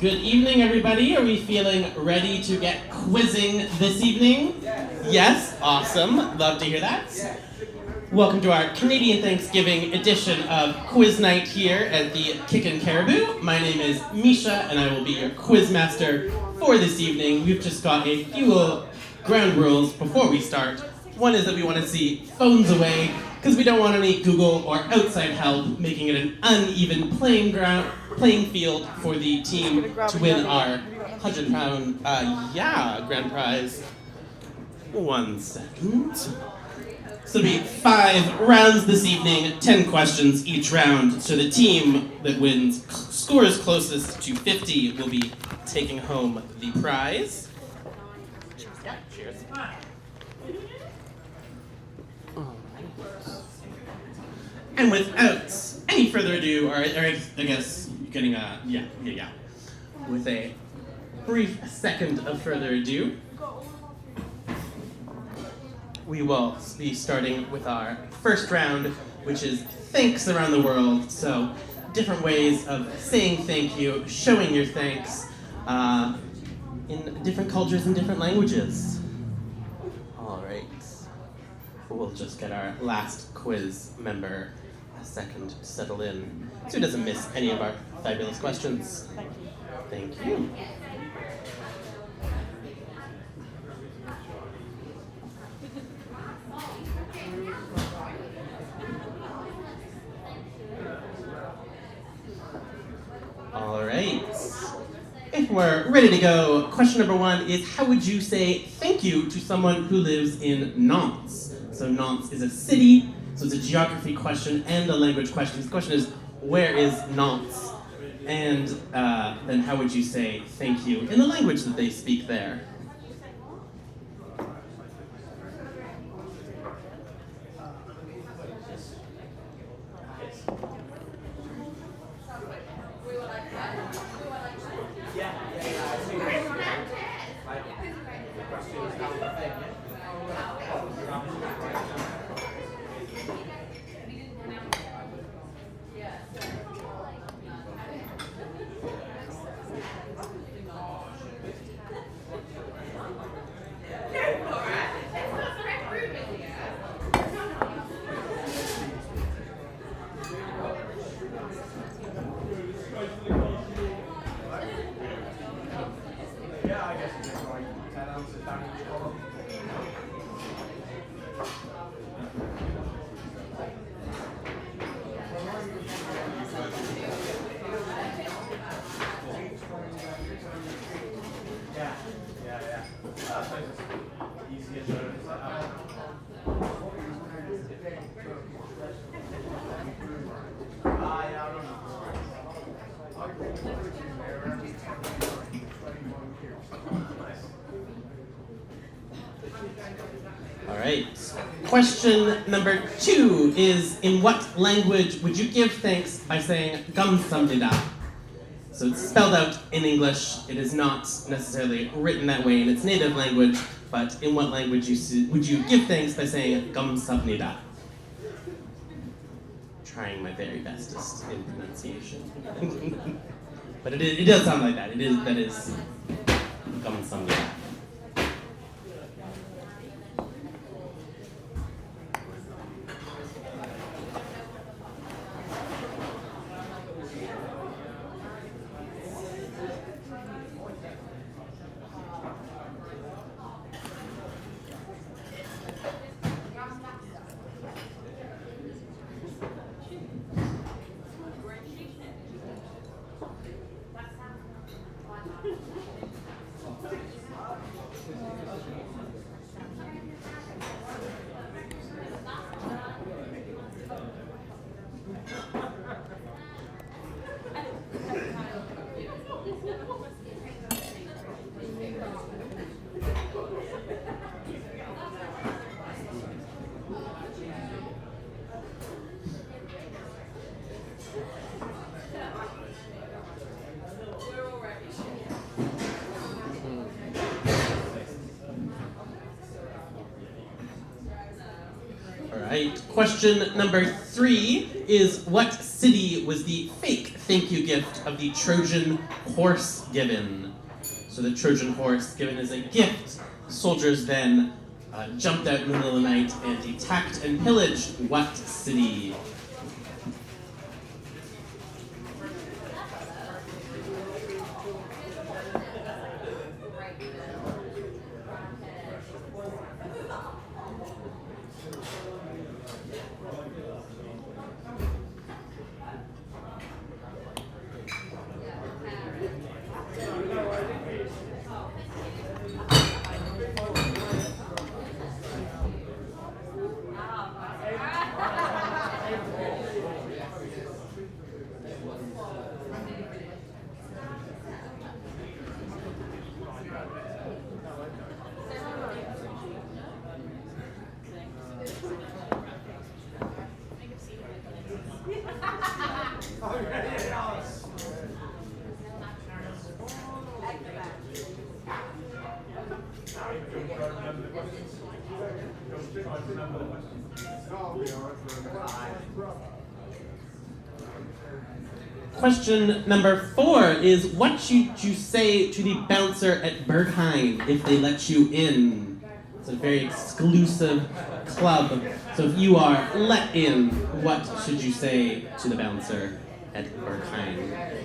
Good evening, everybody. Are we feeling ready to get quizzing this evening? Yes? Awesome. Love to hear that. Welcome to our Canadian Thanksgiving edition of Quiz Night here at the Kickin Caribou. My name is Misha, and I will be your quiz master for this evening. We've just got a few ground rules before we start. One is that we want to see phones away, because we don't want any Google or outside help making it an uneven playing field for the team to win our £100 grand prize. 1 second. So it'll be 5 rounds this evening, 10 questions each round. So the team that wins, scores closest to 50, will be taking home the prize. Yeah, cheers. And without any further ado, or I guess getting with a brief second of further ado, we will be starting with our first round, which is thanks around the world. So different ways of saying thank you, showing your thanks in different cultures and different languages. All right, we'll just get our last quiz member a second to settle in so he doesn't miss any of our fabulous questions. Thank you. All right. If we're ready to go, question number 1 is, how would you say thank you to someone who lives in Nantes? So Nantes is a city, so it's a geography question and a language question. The question is, where is Nantes? And then how would you say thank you in the language that they speak there? All right. Question number 2 is, in what language would you give thanks by saying 감사합니다? So it's spelled out in English. It is not necessarily written that way in its native language, but in what language would you give thanks by saying 감사합니다? Trying my very bestest in pronunciation. But it does sound like that. That is 감사합니다. All right, question number 3 is, what city was the fake thank you gift of the Trojan horse given. So the Trojan horse given as a gift. Soldiers then jumped out in the middle of the night and attacked and pillaged what city? Question number 4 is, what should you say to the bouncer at Berghain if they let you in? It's a very exclusive club. So if you are let in, what should you say to the bouncer at Berghain?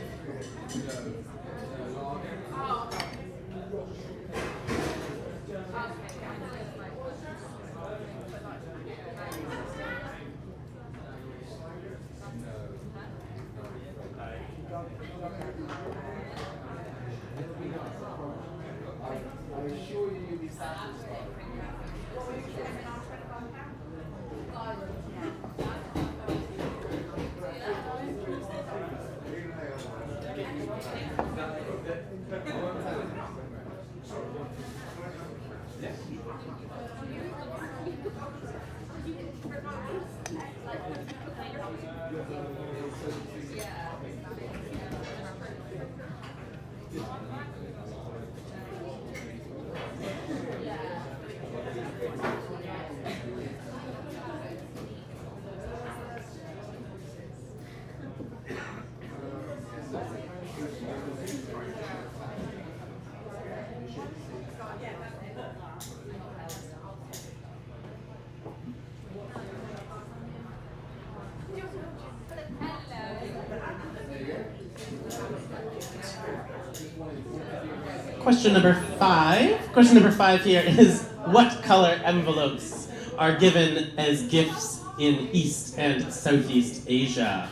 Question number 5. Question number 5 here is, what color envelopes are given as gifts in East and Southeast Asia?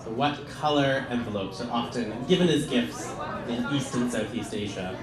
So what color envelopes are often given as gifts in East and Southeast Asia?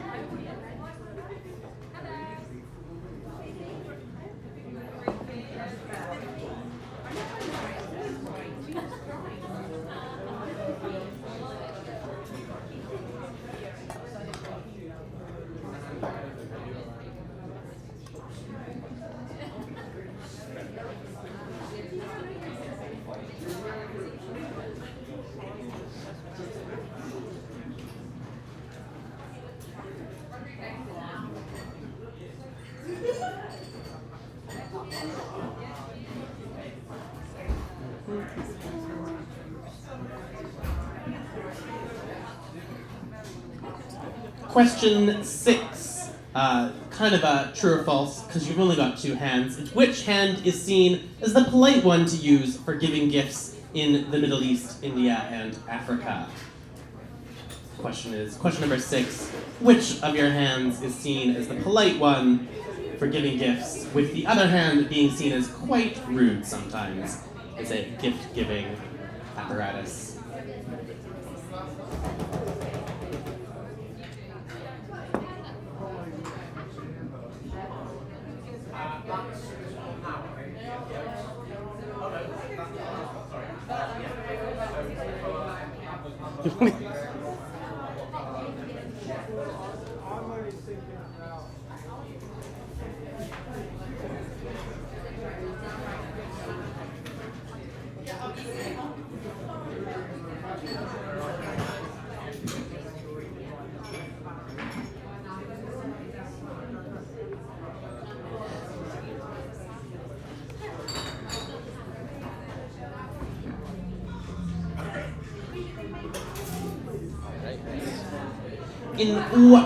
Question 6, kind of a true or false, because you've only got 2 hands. It's, which hand is seen as the polite one to use for giving gifts in the Middle East, India, and Africa? Question number 6, which of your hands is seen as the polite one for giving gifts, with the other hand being seen as quite rude sometimes as a gift-giving apparatus?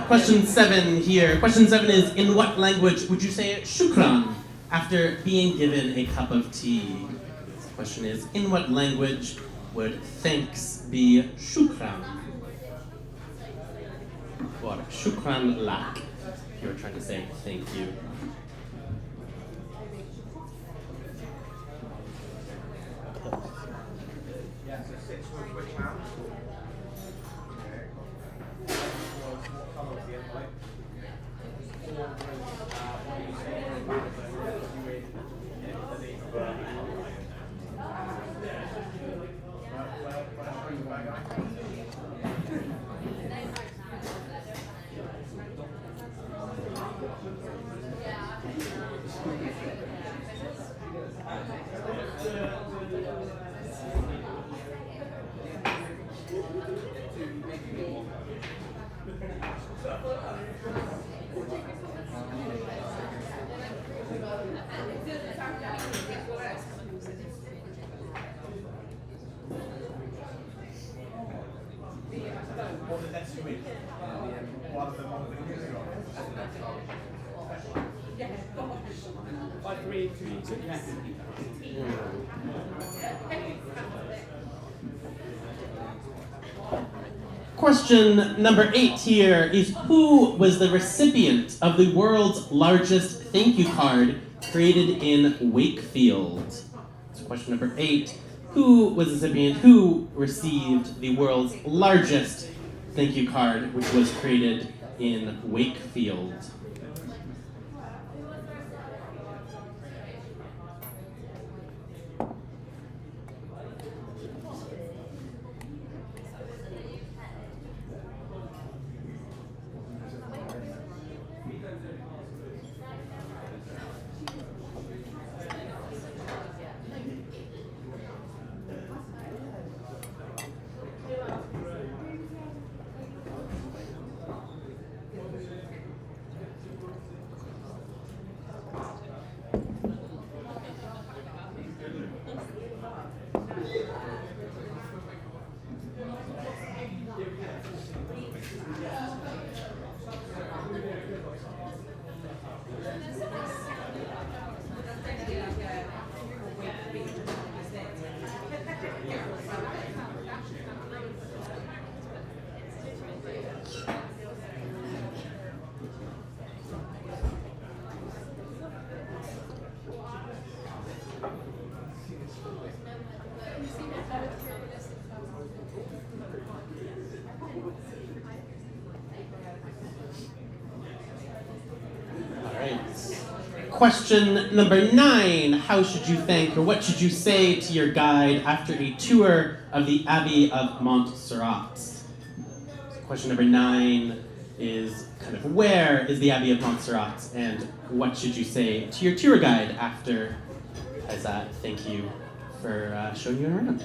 Question 7 here. Question 7 is, in what language would you say shukran after being given a cup of tea? The question is, in what language would thanks be shukran? Or shukran lak, if you were trying to say thank you. Question number 8 here is, who was the recipient of the world's largest thank you card created in Wakefield? So question number 8. Who was the recipient who received the world's largest thank you card, which was created in Wakefield? Question number 9, how should you thank or what should you say to your guide after a tour of the Abbey of Montserrat? So question number 9 is kind of, where is the Abbey of Montserrat, and what should you say to your tour guide after, as a thank you for showing you around?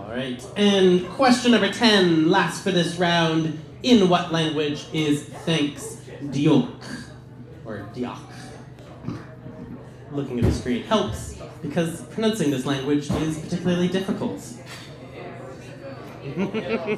Right. And question number 10, last for this round. In what language is thanks diolch, or diolch? Looking at the screen helps, because pronouncing this language is particularly difficult. Yeah.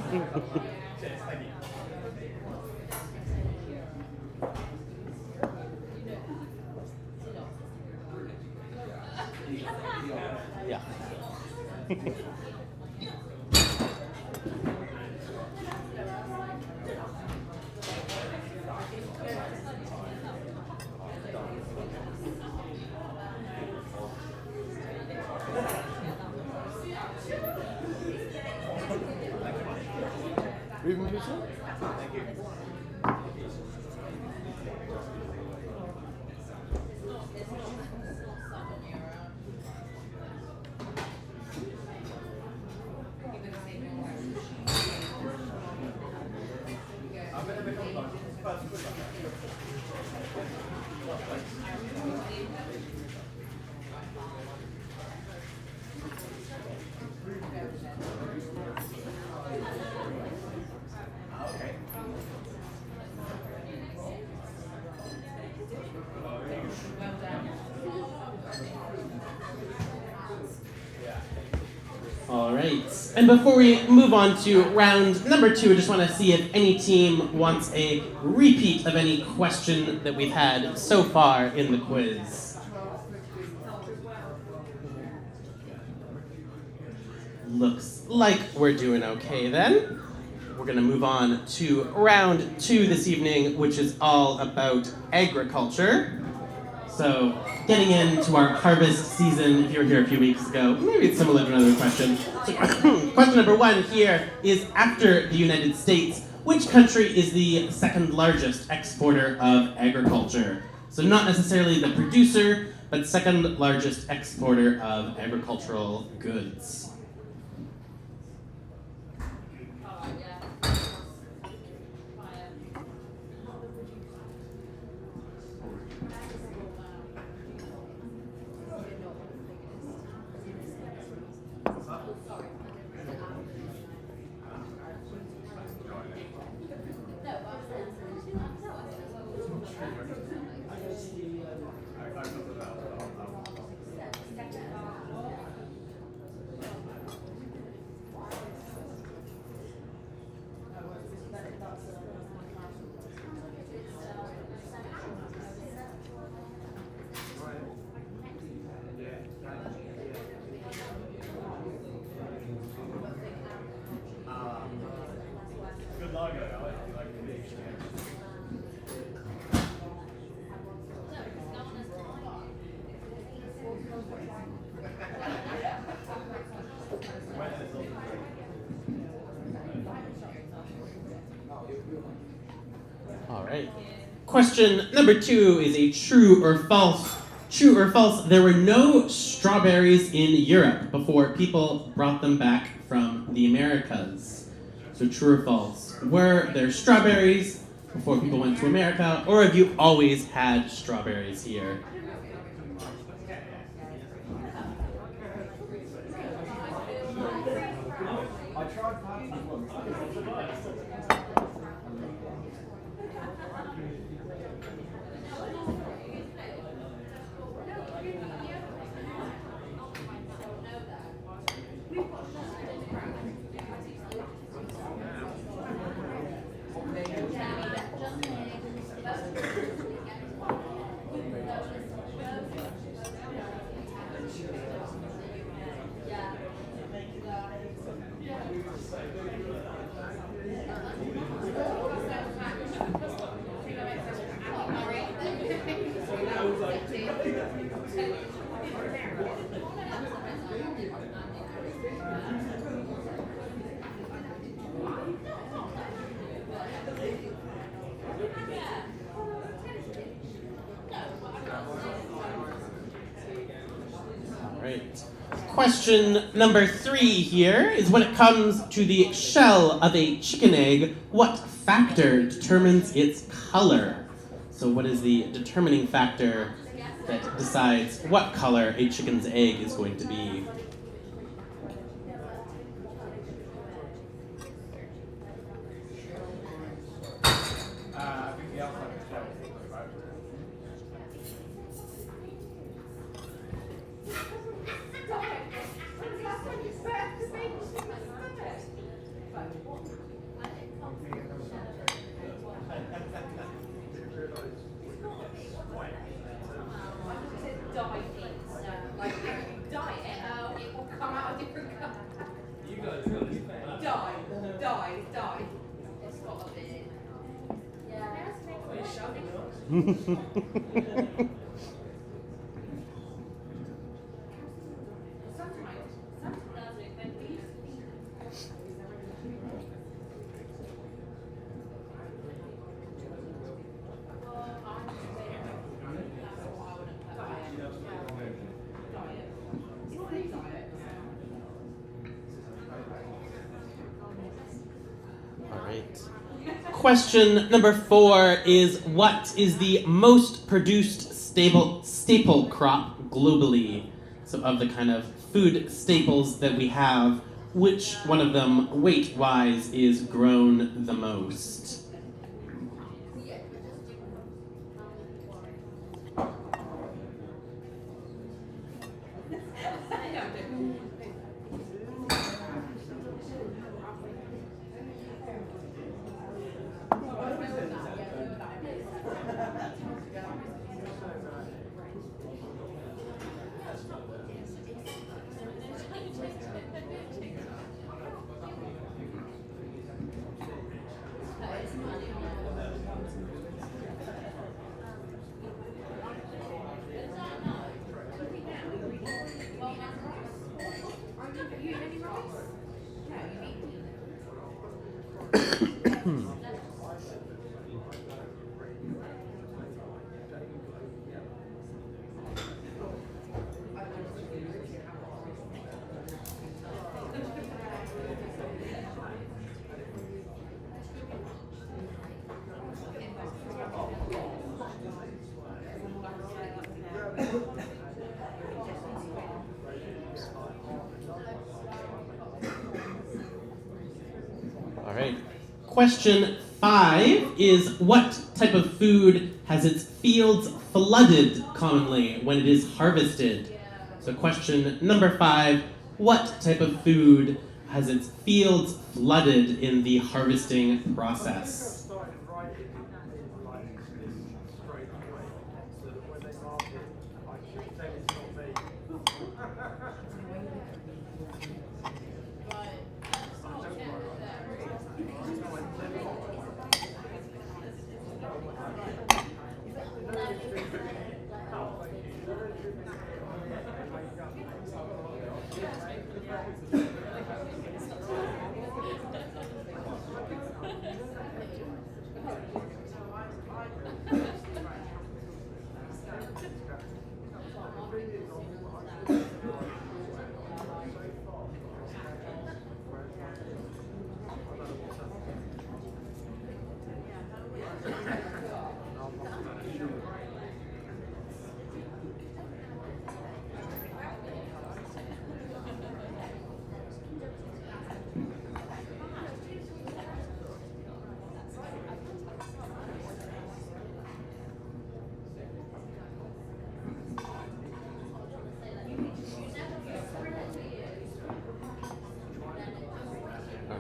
All right. And before we move on to round number 2, I just want to see if any team wants a repeat of any question that we've had so far in the quiz. Looks like we're doing okay then. We're going to move on to round 2 this evening, which is all about agriculture. So, getting into our harvest season, if you were here a few weeks ago, maybe it's similar to another question. So, question number 1 here is, after the United States, which country is the second largest exporter of agriculture? So not necessarily the producer, but second largest exporter of agricultural goods. All right. Question number 2 is a true or false. True or false, there were no strawberries in Europe before people brought them back from the Americas. So true or false, were there strawberries before people went to America, or have you always had strawberries here? Question number 3 here is, when it comes to the shell of a chicken egg, what factor determines its color? So what is the determining factor that decides what color a chicken's egg is going to be? right. Question number 4 is, what is the most produced staple crop globally? So of the kind of food staples that we have, which one of them, weight-wise, is grown the most? All right. Question 5 is, what type of food has its fields flooded commonly when it is harvested? So question number 5, what type of food has its fields flooded in the harvesting process?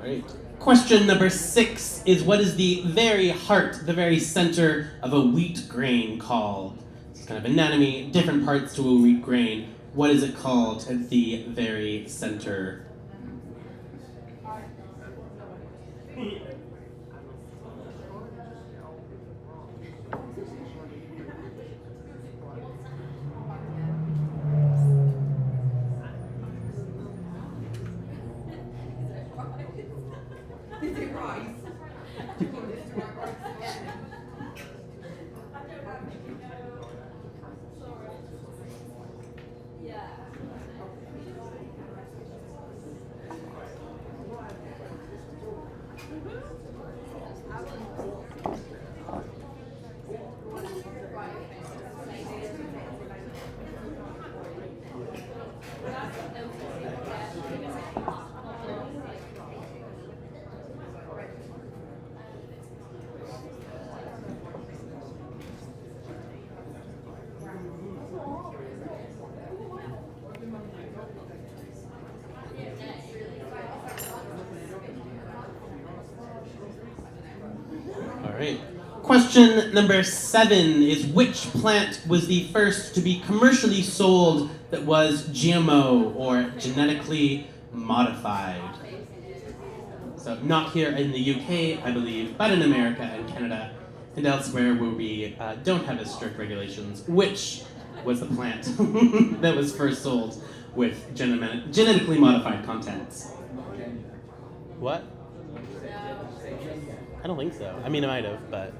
Right. Question number 6 is, what is the very heart, the very center of a wheat grain called? It's kind of anatomy, different parts to a wheat grain. What is it called at the very center? Right. Question number 7 is, which plant was the first to be commercially sold that was GMO, or genetically modified? So not here in the UK, I believe, but in America and Canada and elsewhere where we don't have as strict regulations. Which was the plant that was first sold with genetically modified contents? What? I don't think so. I mean, I might have, but...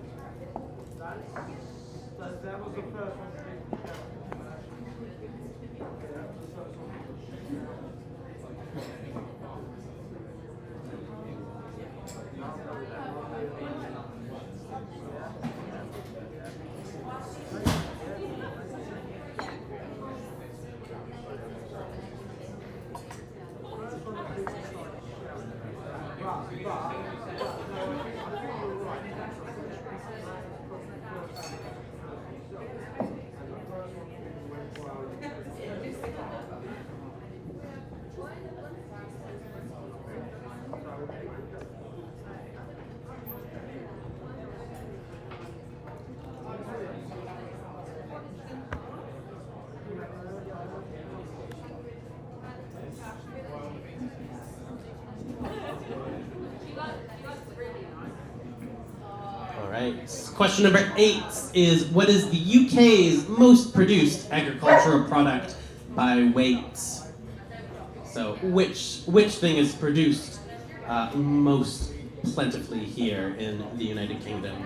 All right. Question number 8 is, what is the UK's most produced agricultural product by weight? So which thing is produced most plentifully here in the United Kingdom?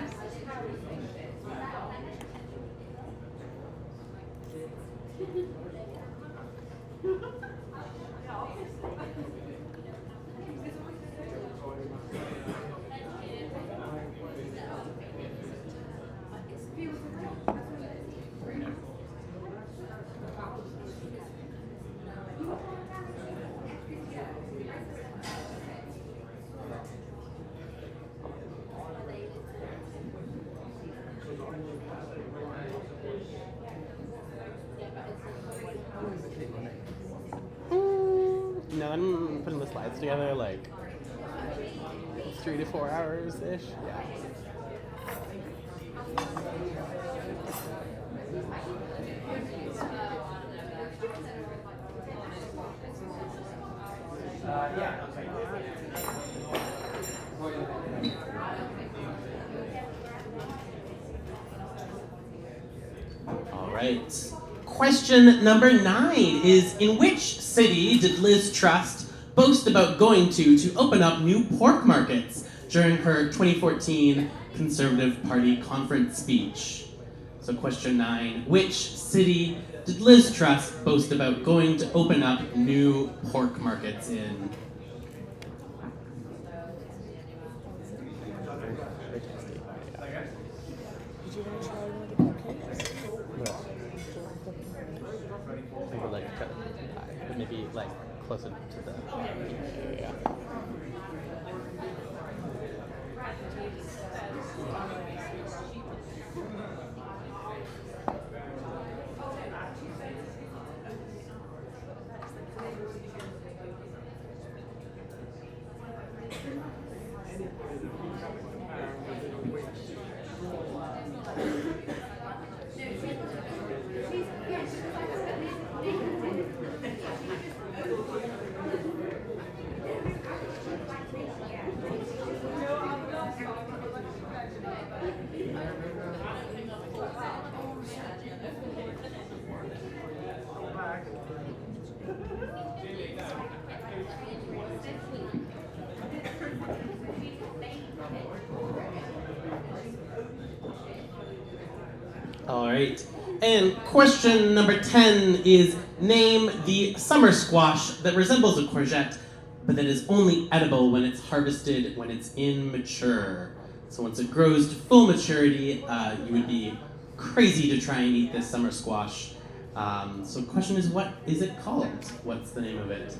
No, I'm putting the slides together like 3 to 4 hours ish. Yeah. Yeah. Okay. All right. Question number 9 is, in which city did Liz Truss boast about going to open up new pork markets during her 2014 Conservative Party conference speech? So question 9, which city did Liz Truss boast about going to open up new pork markets in? Did you want to try one of the cupcakes? I would like to cut it pie, but maybe like closer to the. Yeah. All right. And question number 10 is, name the summer squash that resembles a courgette, but that is only edible when it's harvested when it's immature. So once it grows to full maturity, you would be crazy to try and eat this summer squash. So the question is, what is it called? What's the name of it?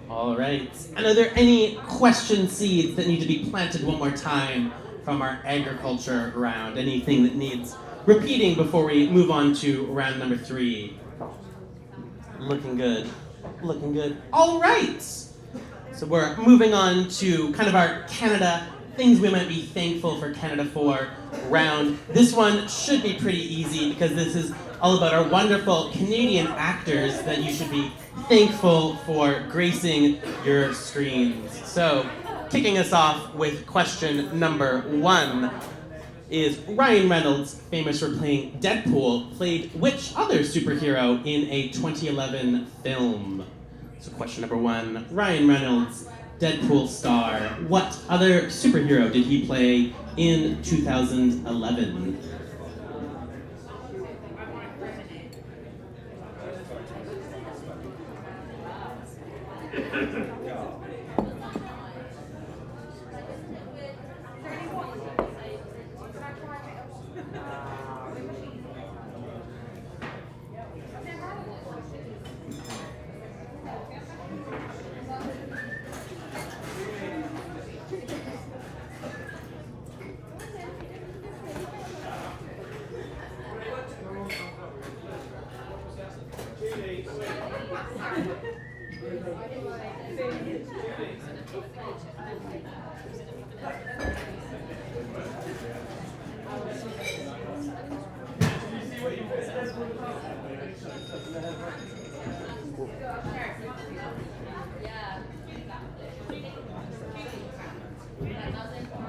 All right. And are there any question seeds that need to be planted one more time from our agriculture round? Anything that needs repeating before we move on to round number 3? Looking good. Looking good. All right. So we're moving on to kind of our Canada, things we might be thankful for Canada for round. This one should be pretty easy because this is all about our wonderful Canadian actors that you should be thankful for gracing your screens. So, kicking us off with question number 1 is Ryan Reynolds, famous for playing Deadpool, played which other superhero in a 2011 film? So question number 1, Ryan Reynolds, Deadpool star. What other superhero did he play in 2011?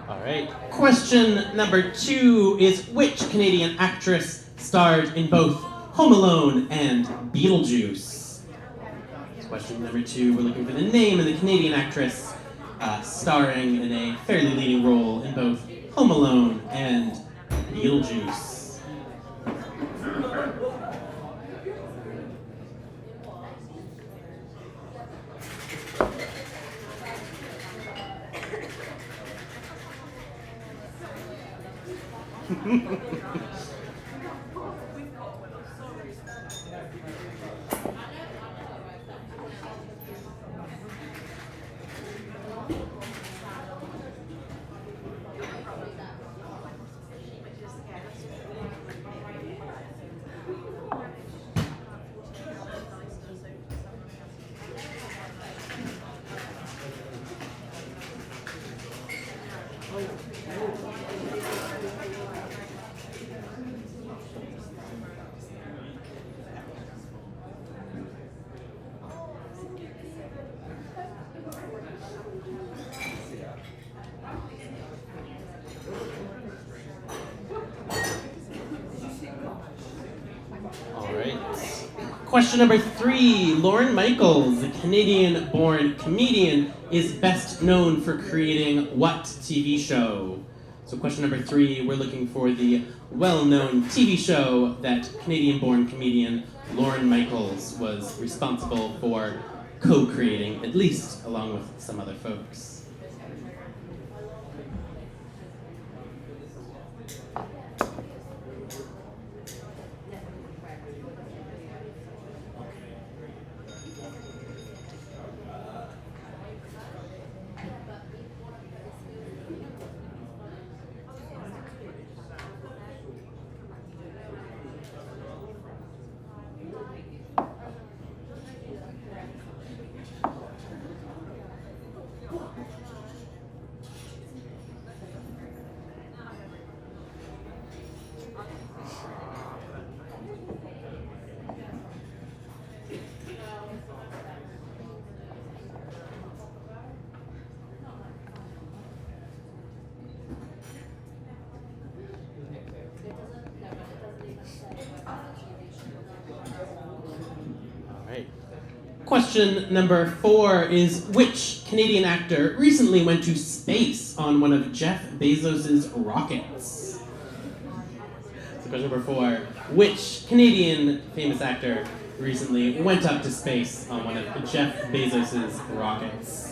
All right. Question number 2 is which Canadian actress starred in both Home Alone and Beetlejuice? Question number 2, we're looking for the name of the Canadian actress starring in a fairly leading role in both Home Alone and Beetlejuice. Question number 3, Lorne Michaels, a Canadian-born comedian, is best known for creating what TV show? So question number 3, we're looking for the well-known TV show that Canadian-born comedian Lorne Michaels was responsible for co-creating, at least along with some other folks. Question number 4 is which Canadian actor recently went to space on one of Jeff Bezos' rockets? So question number 4, which Canadian famous actor recently went up to space on one of Jeff Bezos' rockets?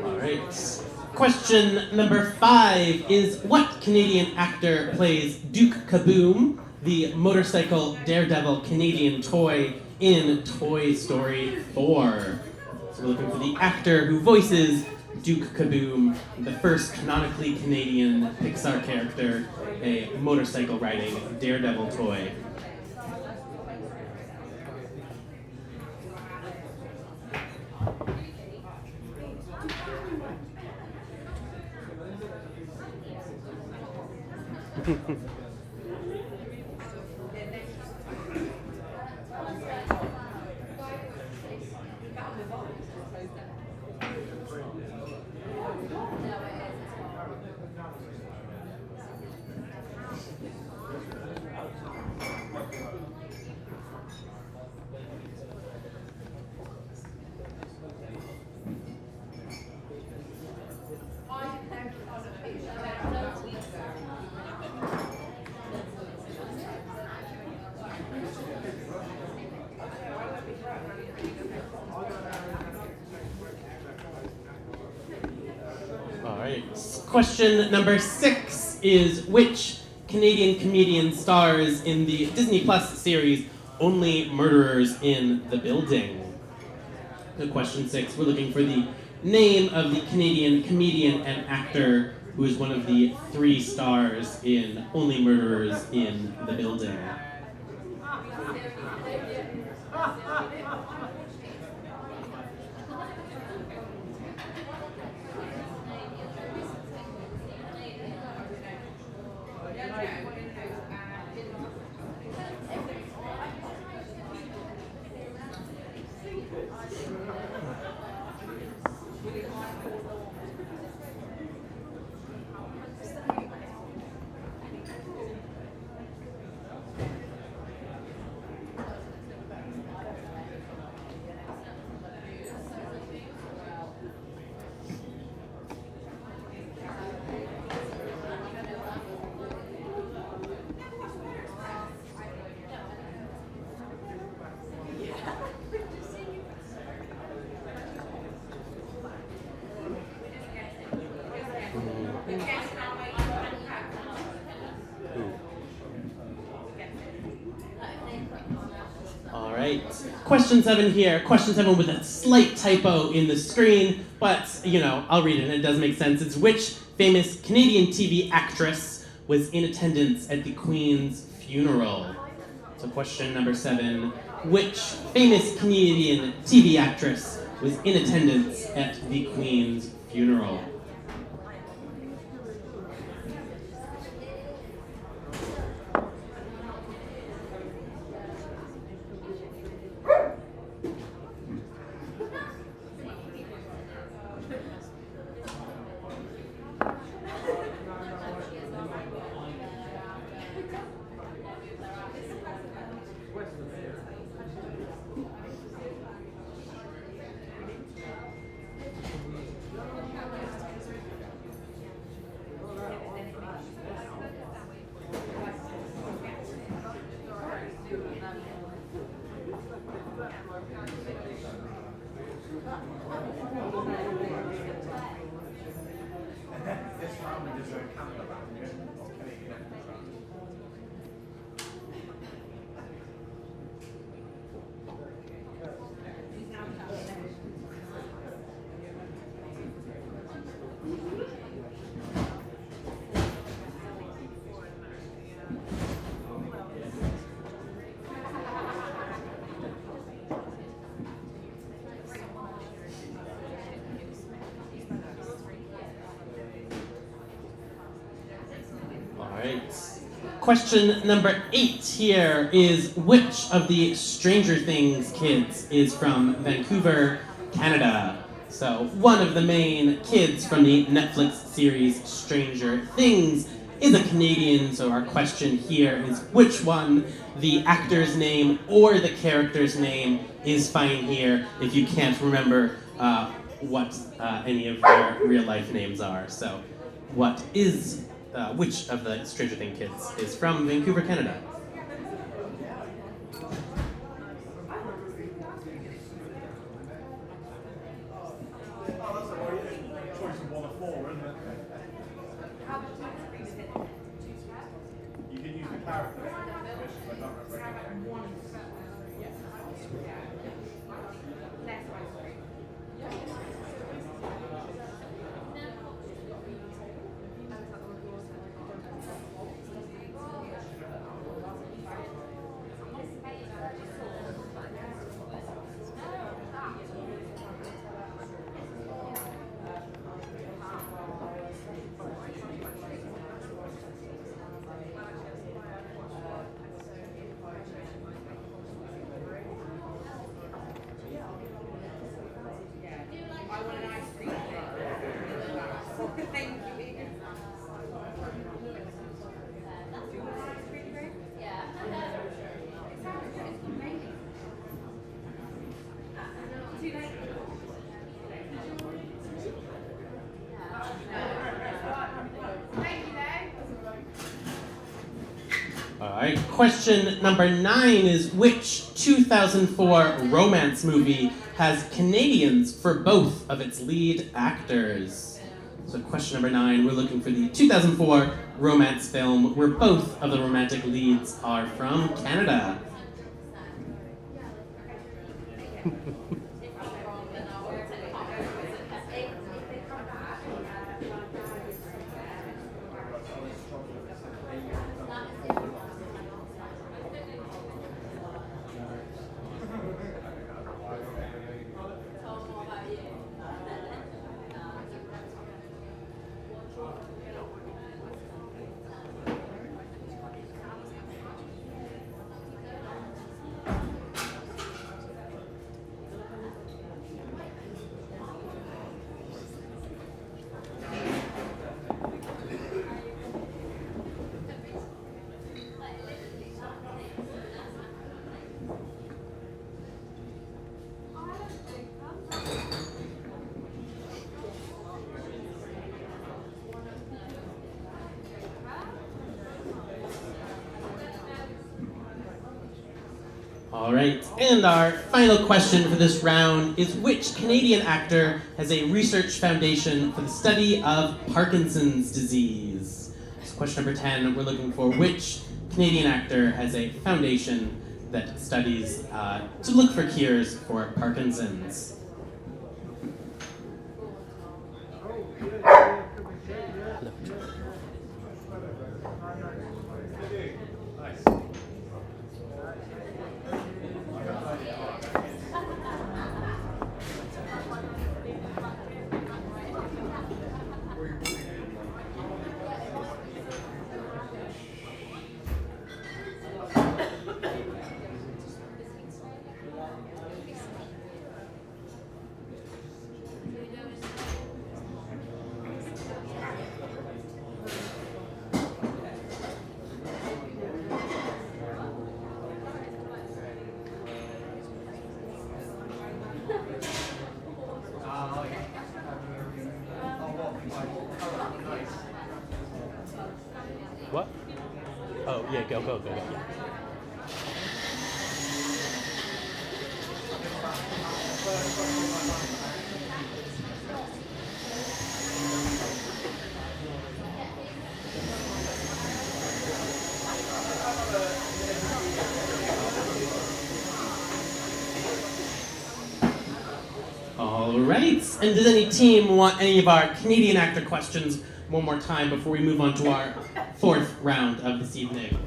Alright. Question number 5 is what Canadian actor plays Duke Kaboom, the motorcycle daredevil Canadian toy in Toy Story 4? So we're looking for the actor who voices Duke Kaboom, the first canonically Canadian Pixar character, a motorcycle riding daredevil toy. Question number 6 is which Canadian comedian stars in the Disney Plus series Only Murderers in the Building? So question 6, we're looking for the name of the Canadian comedian and actor who is one of the 3 stars in Only Murderers in the Building. Question 7 here. Question 7 with a slight typo in the screen, but, I'll read it and it does make sense. It's which famous Canadian TV actress was in attendance at the Queen's funeral? So question number 7, which famous Canadian TV actress was in attendance at the Queen's funeral? Question number 8 here is which of the Stranger Things kids is from Vancouver, Canada? So one of the main kids from the Netflix series Stranger Things is a Canadian, so our question here is which one, the actor's name or the character's name, is fine here if you can't remember what any of their real life names are. So, which of the Stranger Things kids is from Vancouver, Canada? Alright, question number 9 is which 2004 romance movie has Canadians for both of its lead actors? So question number 9, we're looking for the 2004 romance film where both of the romantic leads are from Canada. All right, and our final question for this round is which Canadian actor has a research foundation for the study of Parkinson's disease? So question number 10, we're looking for which Canadian actor has a foundation that studies to look for cures for Parkinson's. What? Oh, yeah, go. Yeah. All right, and does any team want any of our Canadian actor questions one more time before we move on to our fourth round of this evening?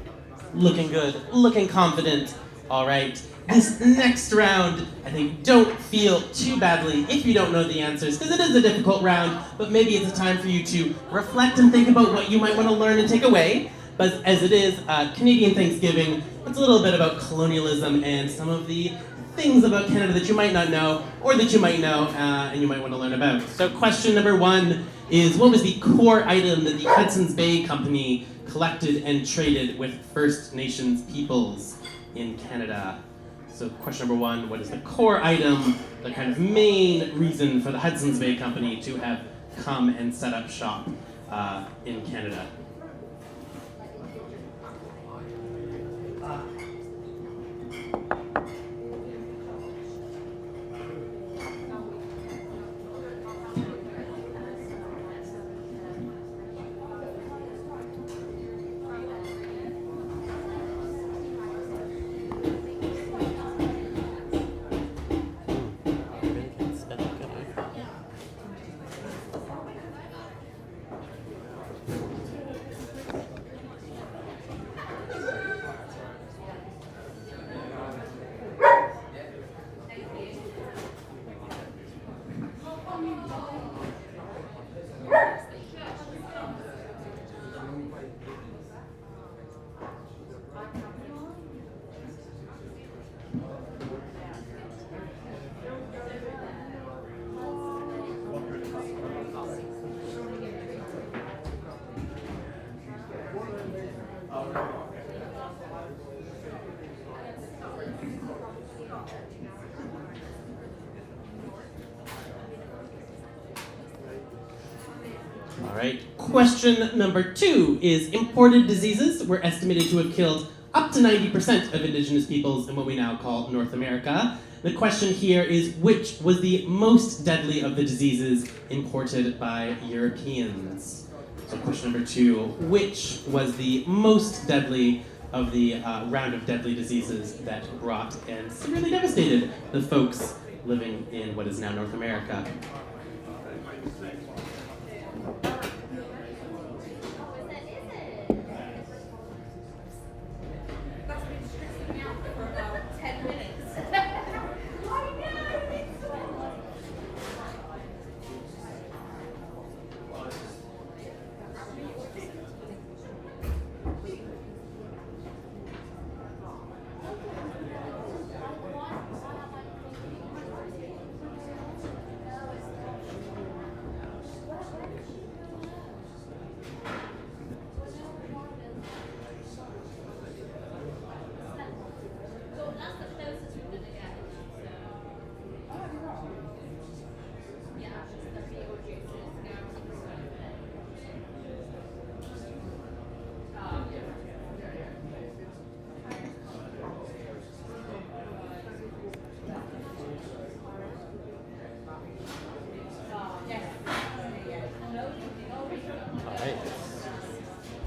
Looking good, looking confident. All right, this next round, I think don't feel too badly if you don't know the answers, because it is a difficult round, but maybe it's a time for you to reflect and think about what you might want to learn and take away. But as it is Canadian Thanksgiving, it's a little bit about colonialism and some of the things about Canada that you might not know, or that you might know and you might want to learn about. So question number 1 is, what was the core item that the Hudson's Bay Company collected and traded with First Nations peoples in Canada? So question number 1, what is the core item, the kind of main reason for the Hudson's Bay Company to have come and set up shop in Canada? All right. Question number 2 is imported diseases were estimated to have killed up to 90% of indigenous peoples in what we now call North America. The question here is, which was the most deadly of the diseases imported by Europeans? So question number 2, which was the most deadly of the round of deadly diseases that brought and severely devastated the folks living in what is now North America?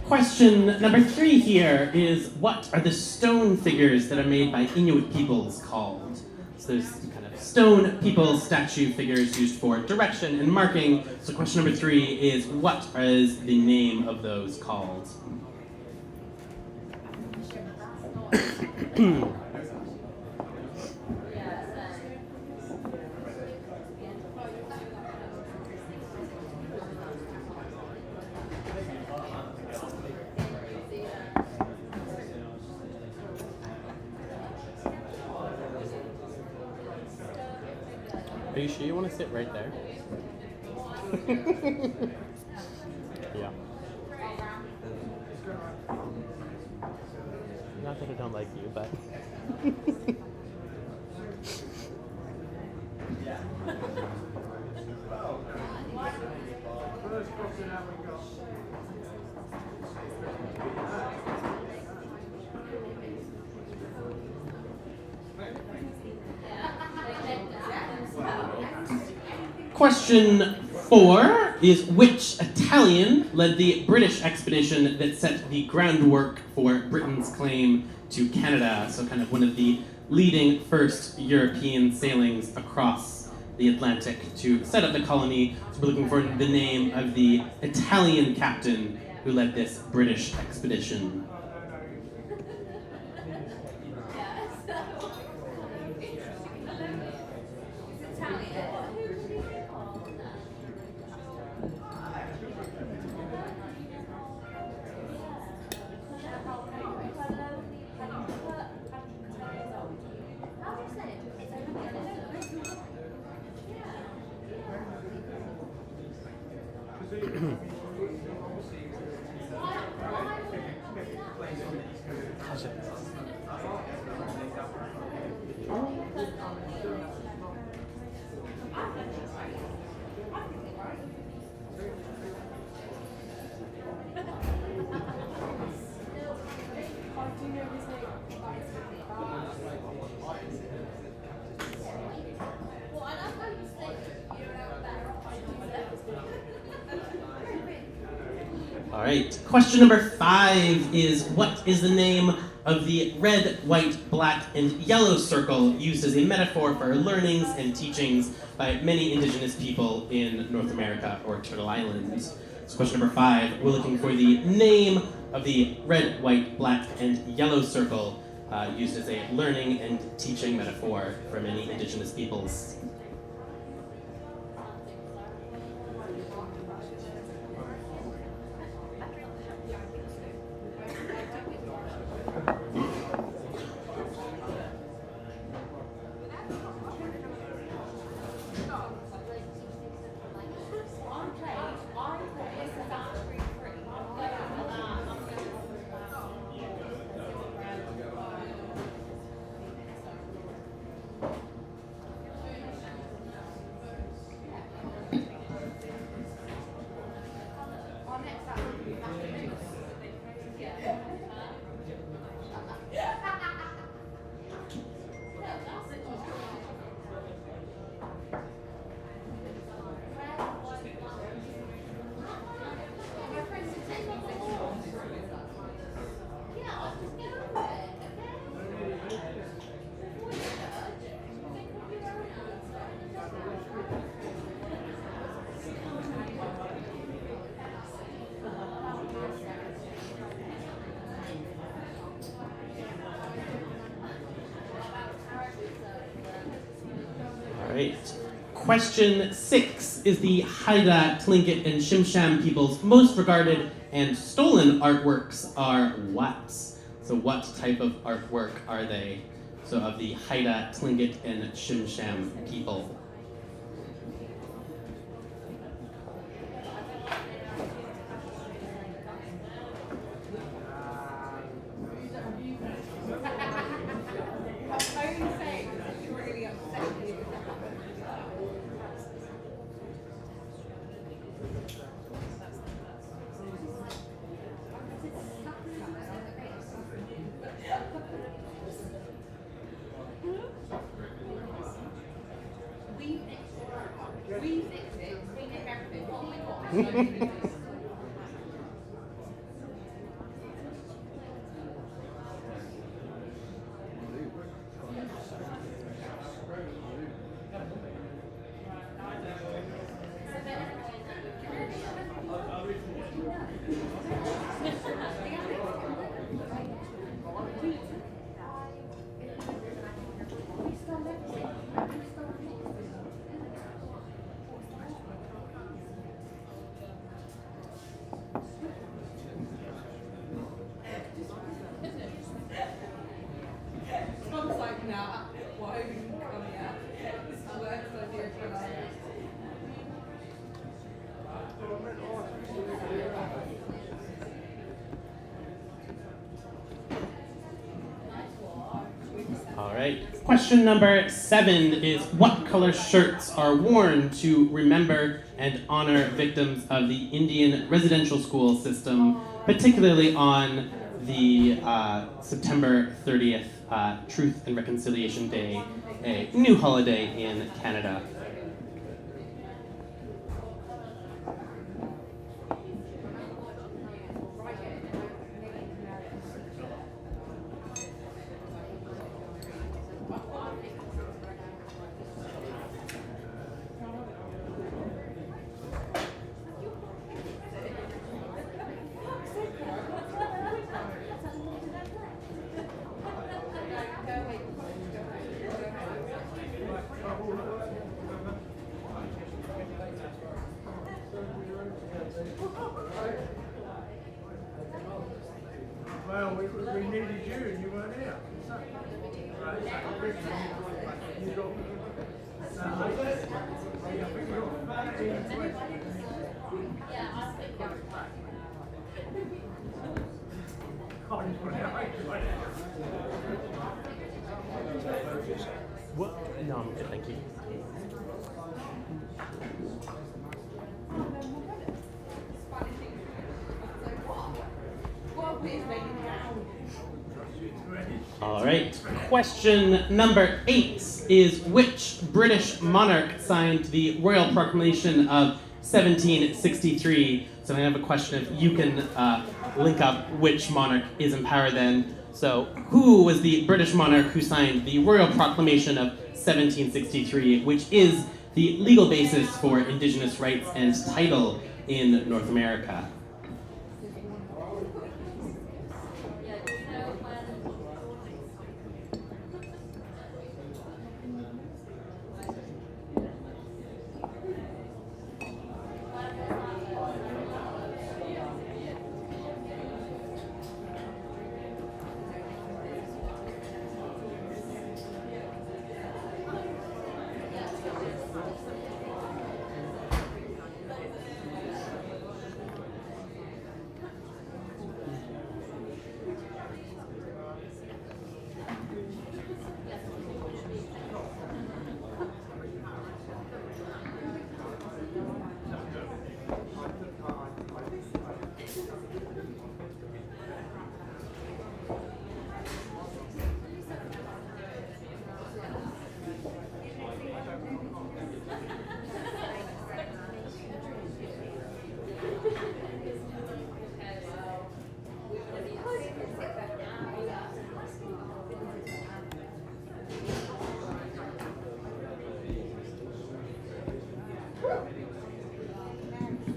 Question number 3 here is, what are the stone figures that are made by Inuit peoples called? So there's kind of stone people statue figures used for direction and marking. So question number 3 is, what is the name of those called? Are you sure you want to sit right there? Yeah. Not that I don't like you, but... Question 4 is, which Italian led the British expedition that set the groundwork for Britain's claim to Canada? So kind of one of the leading first European sailings across the Atlantic to set up the colony. So we're looking for the name of the Italian captain who led this British expedition. All right. Question number 5 is, what is the name of the red, white, black, and yellow circle used as a metaphor for learnings and teachings by many indigenous people in North America or Turtle Island? So question number 5, we're looking for the name of the red, white, black, and yellow circle used as a learning and teaching metaphor for many indigenous peoples. Right. Question 6 is the Haida, Tlingit, and Shimsham people's most regarded and stolen artworks are what? So what type of artwork are they? So of the Haida, Tlingit, and Shimsham people. All right. Question number 7 is, what color shirts are worn to remember and honor victims of the Indian residential school system, particularly on the September 30th Truth and Reconciliation Day, a new holiday in Canada? Well, we needed you and you weren't here. What? No, I'm good, thank you. All right. Question number 8 is, which British monarch signed the Royal Proclamation of 1763. So I have a question if you can link up which monarch is in power then. So who was the British monarch who signed the Royal Proclamation of 1763, which is the legal basis for indigenous rights and title in North America?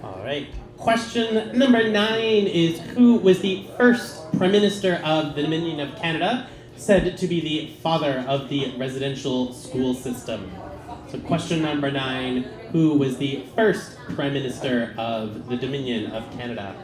All right. Question number 9 is who was the first Prime Minister of the Dominion of Canada, said to be the father of the residential school system? So question number 9, who was the first Prime Minister of the Dominion of Canada?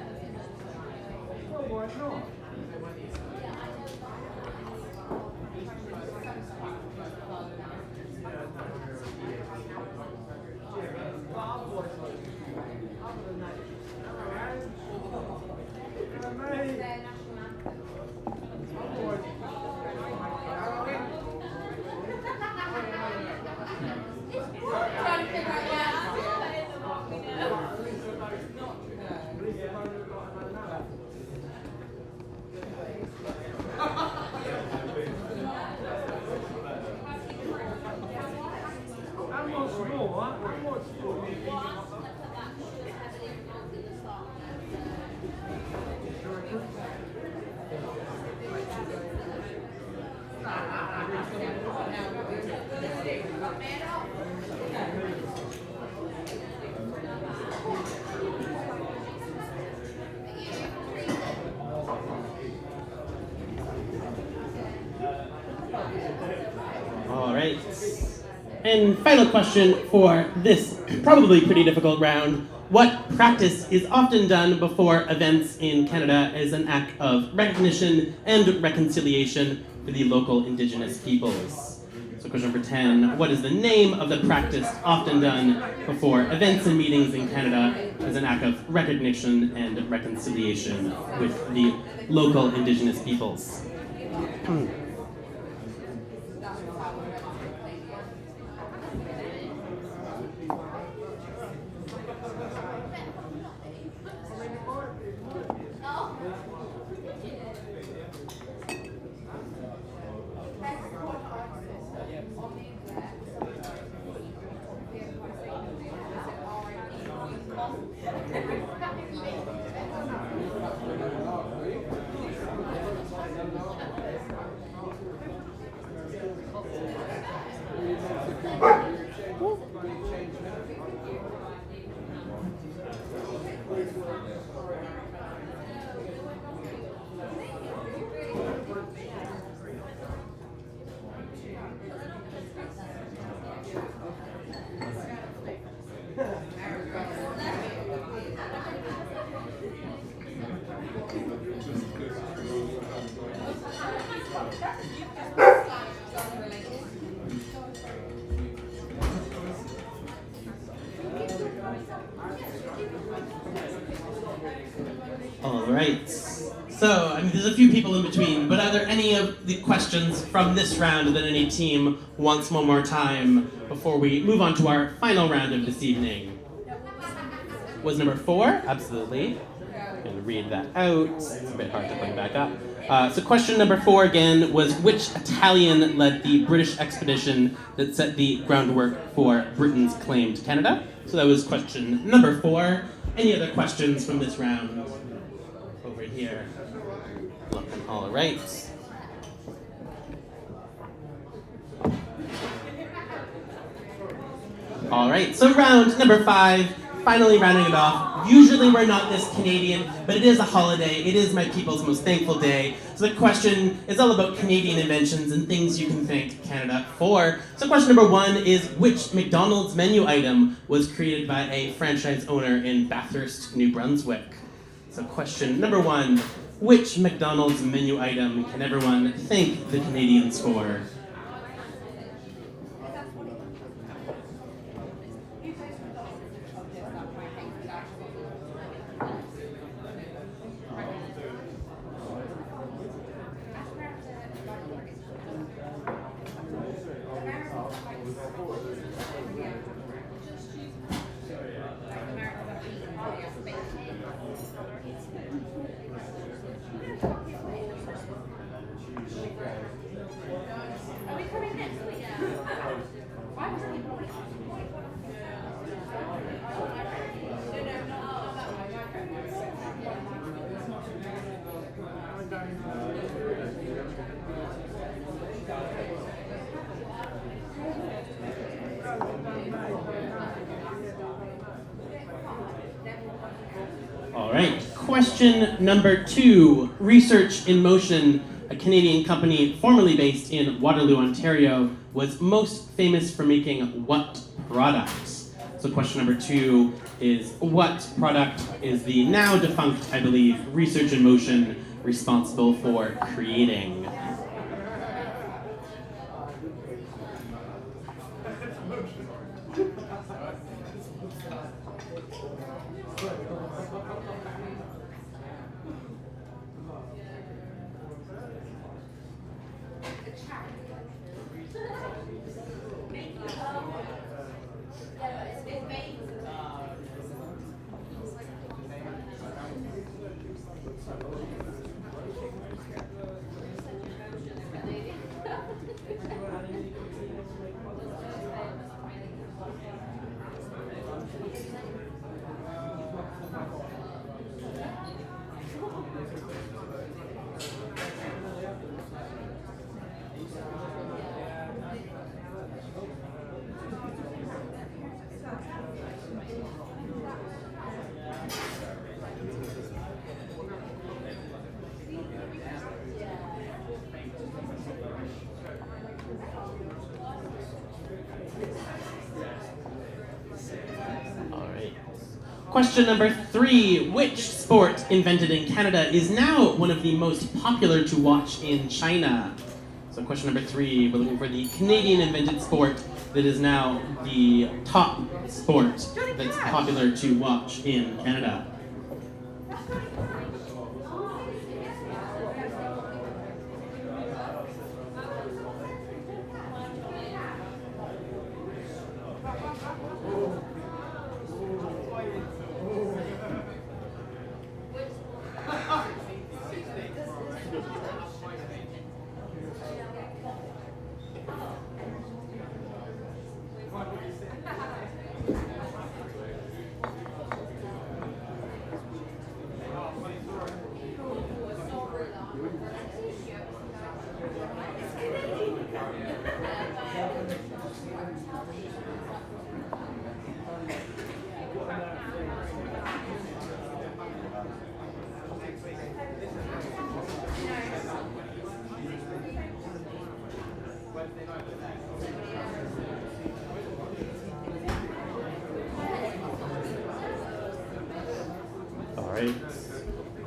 All right. And final question for this probably pretty difficult round. What practice is often done before events in Canada as an act of recognition and reconciliation for the local Indigenous peoples? So question number 10, what is the name of the practice often done before events and meetings in Canada as an act of recognition and reconciliation with the local Indigenous peoples? All right. So, there's a few people in between, but are there any of the questions from this round that any team wants one more time before we move on to our final round of this evening? Was number 4? Absolutely. I'm going to read that out. It's a bit hard to bring back up. So question number 4 again was which Italian led the British expedition that set the groundwork for Britain's claim to Canada? So that was question number 4. Any other questions from this round? Over here. Looking all right. All right, so round number 5, finally rounding it off. Usually we're not this Canadian, but it is a holiday. It is my people's most thankful day. So the question is all about Canadian inventions and things you can thank Canada for. So question number 1 is which McDonald's menu item was created by a franchise owner in Bathurst, New Brunswick? So question number 1, which McDonald's menu item can everyone thank the Canadians for? All right, question number 2. Research in Motion, a Canadian company formerly based in Waterloo, Ontario, was most famous for making what products? So question number 2 is what product is the now defunct, I believe, Research in Motion responsible for creating? Question number 3. Which sport invented in Canada is now one of the most popular to watch in China? So question number 3, we're looking for the Canadian invented sport that is now the top sport that's popular to watch in Canada.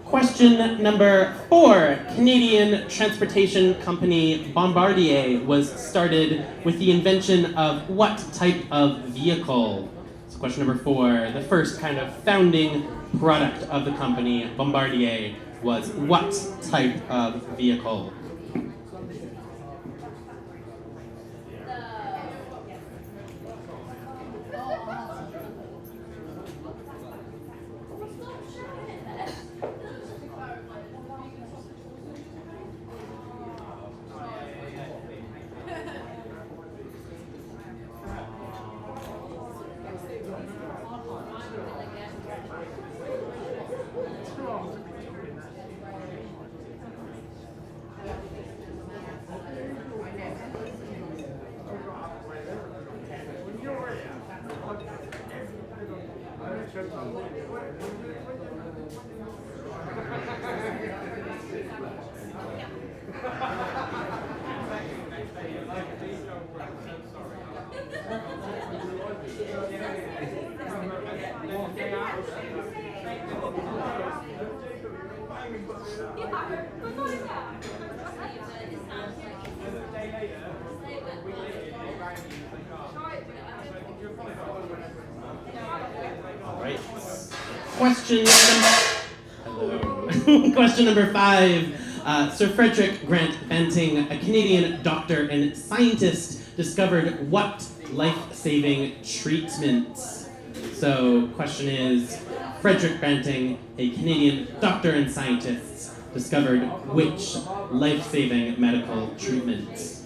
Question number 4. Canadian transportation company Bombardier was started with the invention of what type of vehicle? So question number 4. The first kind of founding product of the company, Bombardier, was what type of vehicle? All right. Question number 5. Sir Frederick Grant Banting, a Canadian doctor and scientist, discovered what life-saving treatments? So, question is, Frederick Banting, a Canadian doctor and scientist, discovered which life-saving medical treatments?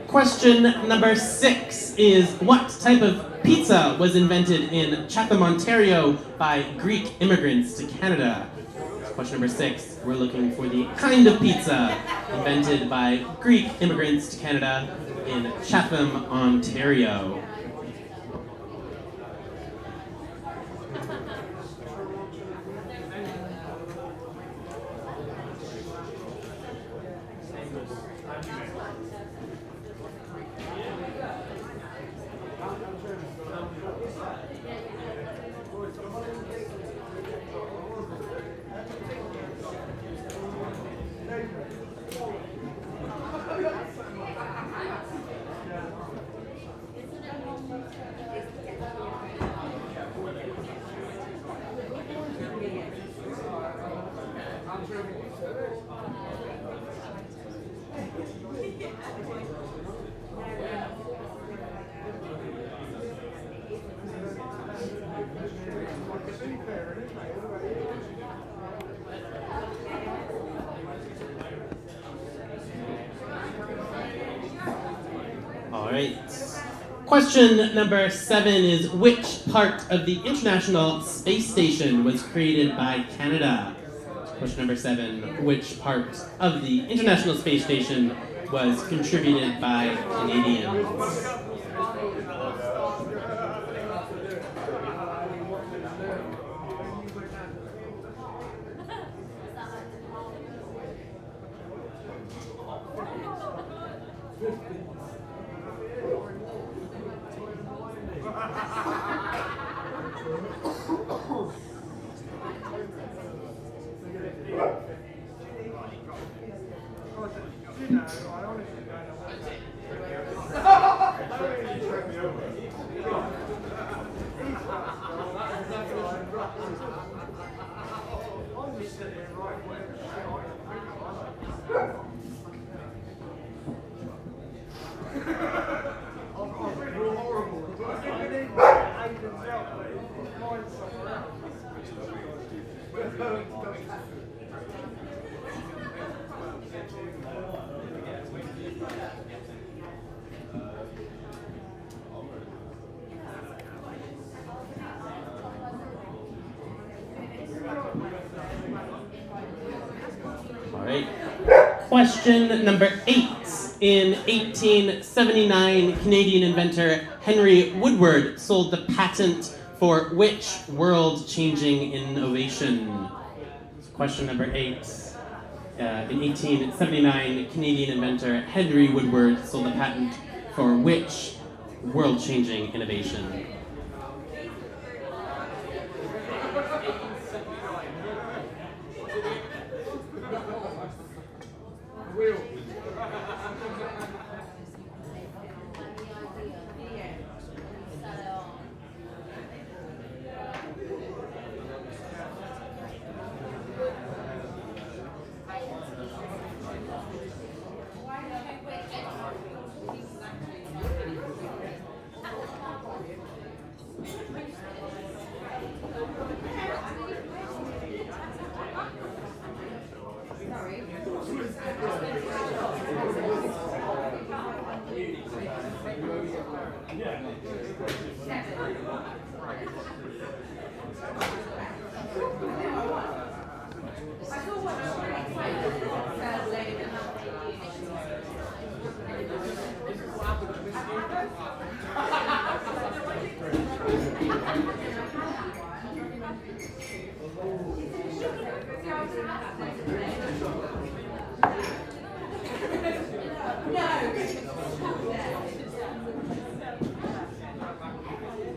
Question number 6 is, what type of pizza was invented in Chatham, Ontario by Greek immigrants to Canada? Question number 6, we're looking for the kind of pizza invented by Greek immigrants to Canada in Chatham, Ontario. All right. Question number 7 is, which part of the International Space Station was created by Canada? Question number 7, which part of the International Space Station was contributed by Canadians? Question number 8. In 1879, Canadian inventor Henry Woodward sold the patent for which world-changing innovation? Question number 8. In 1879, Canadian inventor Henry Woodward sold the patent for which world-changing innovation?